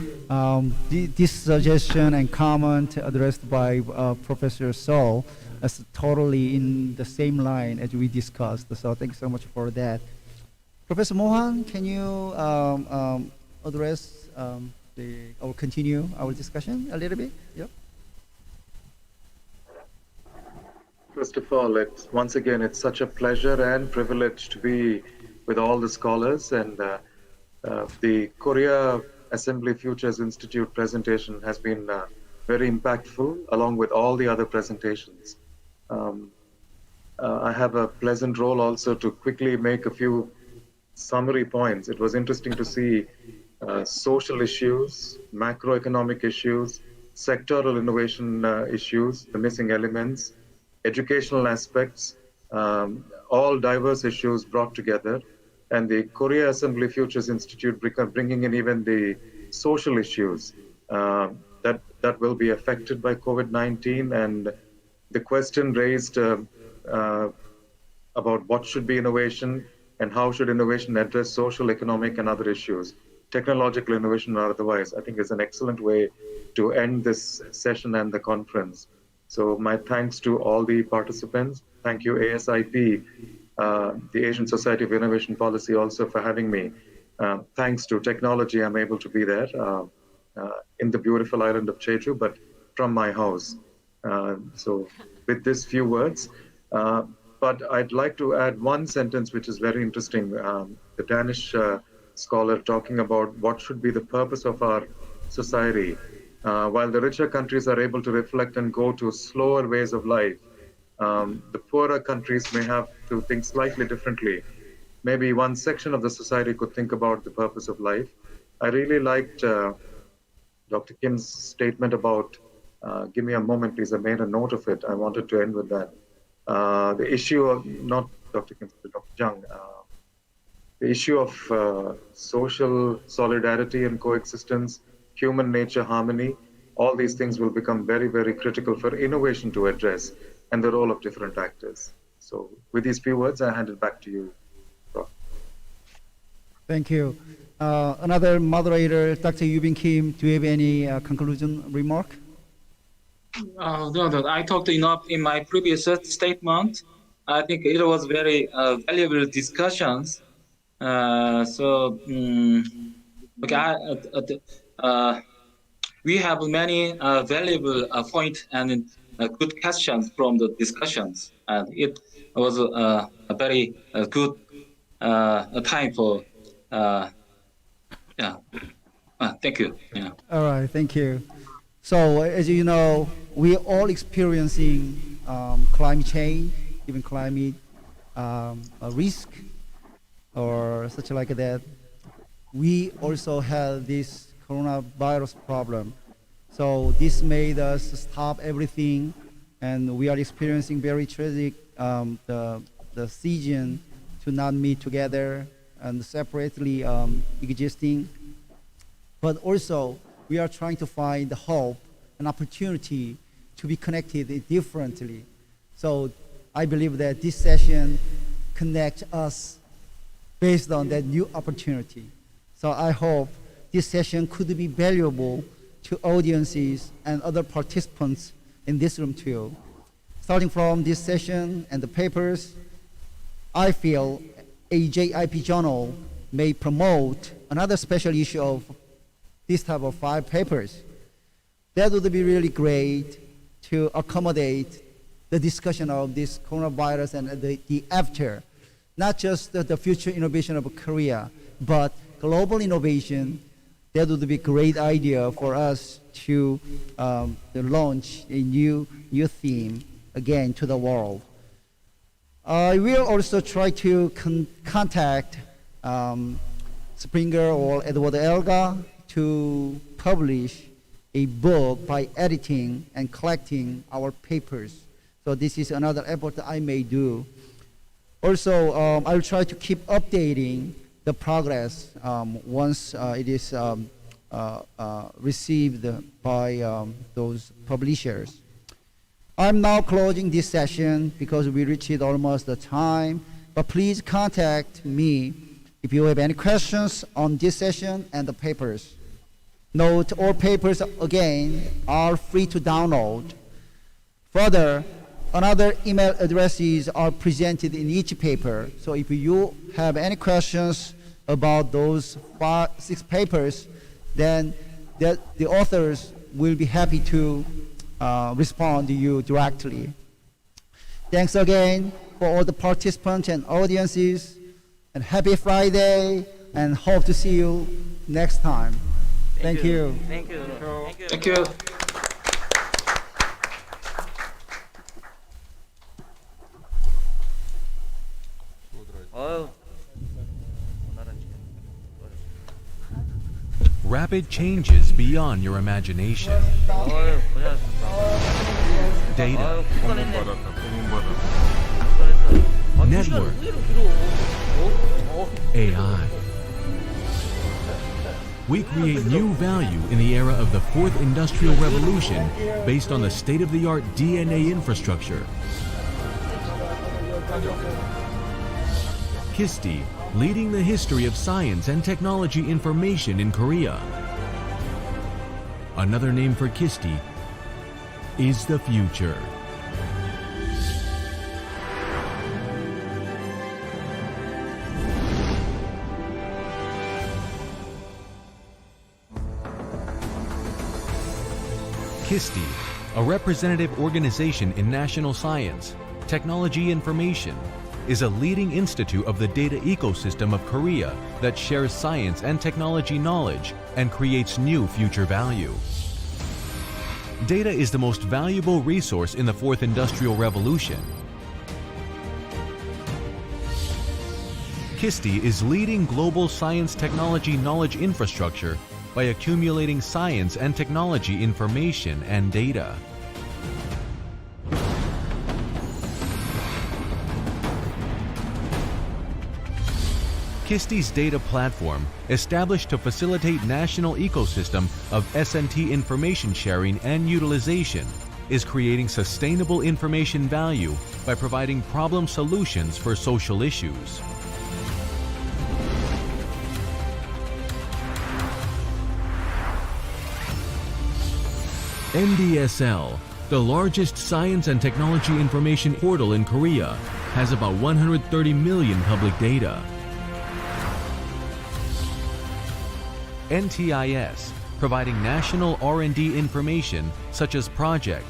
This suggestion and comment addressed by Professor Sol is totally in the same line as we discussed. So thank you so much for that. Professor Mohan, can you address or continue our discussion a little bit? Yep. First of all, once again, it's such a pleasure and privilege to be with all the scholars, and the Korea Assembly Futures Institute presentation has been very impactful, along with all the other presentations. I have a pleasant role also to quickly make a few summary points. It was interesting to see social issues, macroeconomic issues, sectoral innovation issues, the missing elements, educational aspects, all diverse issues brought together. And the Korea Assembly Futures Institute bringing in even the social issues that will be affected by COVID-19, and the question raised about what should be innovation and how should innovation address social, economic, and other issues, technological innovation or otherwise, I think is an excellent way to end this session and the conference. So my thanks to all the participants. Thank you, ASIP, the Asian Society of Innovation Policy, also for having me. Thanks to technology, I'm able to be there in the beautiful island of Jeju, but from my house. So with this few words, but I'd like to add one sentence which is very interesting. The Danish scholar talking about what should be the purpose of our society. While the richer countries are able to reflect and go to slower ways of life, the poorer countries may have to think slightly differently. Maybe one section of the society could think about the purpose of life. I really liked Dr. Kim's statement about, give me a moment, please, I made a note of it. I wanted to end with that. The issue of, not Dr. Kim, Dr. Jung, the issue of social solidarity and coexistence, human nature harmony, all these things will become very, very critical for innovation to address, and the role of different actors. So with these few words, I hand it back to you, Prof. Thank you. Another moderator, Dr. Yubin Kim, do you have any conclusion remark? No, I talked enough in my previous statement. I think it was very valuable discussions. Okay, we have many valuable points and good questions from the discussions, and it was a very good time for. Yeah. Thank you. Yeah. All right, thank you. So as you know, we're all experiencing climate change, even climate a risk or such like that. We also have this coronavirus problem. So this made us stop everything, and we are experiencing very tragic the season to not meet together and separately existing. But also, we are trying to find the hope and opportunity to be connected differently. So I believe that this session connects us based on that new opportunity. So I hope this session could be valuable to audiences and other participants in this room too. Starting from this session and the papers, I feel AJIP Journal may promote another special issue of this type of 5 papers. That would be really great to accommodate the discussion of this coronavirus and the after, not just the future innovation of Korea, but global innovation. That would be a great idea for us to launch a new theme again to the world. I will also try to contact Springer or Edward Elgar to publish a book by editing and collecting our papers. So this is another effort that I may do. Also, I'll try to keep updating the progress once it is received by those publishers. I'm now closing this session because we reached almost the time, but please contact me if you have any questions on this session and the papers. Note, all papers, again, are free to download. Further, another email addresses are presented in each paper. So if you have any questions about those 6 papers, then the authors will be happy to respond to you directly. Thanks again for all the participants and audiences, and happy Friday, and hope to see you next time. Thank you. Thank you. Thank you. Rapid changes beyond your imagination. Data, network, AI. We create new value in the era of the 4th Industrial Revolution based on the state-of-the-art DNA infrastructure. KISTI, leading the history of science and technology information in Korea. Another name for KISTI is the future. KISTI, a representative organization in national science, technology information, is a leading institute of the data ecosystem of Korea that shares science and technology knowledge and creates new future value. Data is the most valuable resource in the 4th Industrial Revolution. KISTI is leading global science technology knowledge infrastructure by accumulating science and technology information and data. KISTI's data platform, established to facilitate national ecosystem of SNT information sharing and utilization, is creating sustainable information value by providing problem solutions for social issues. NDSL, the largest science and technology information portal in Korea, has about 130 million public data. NTIS, providing national R&D information such as project,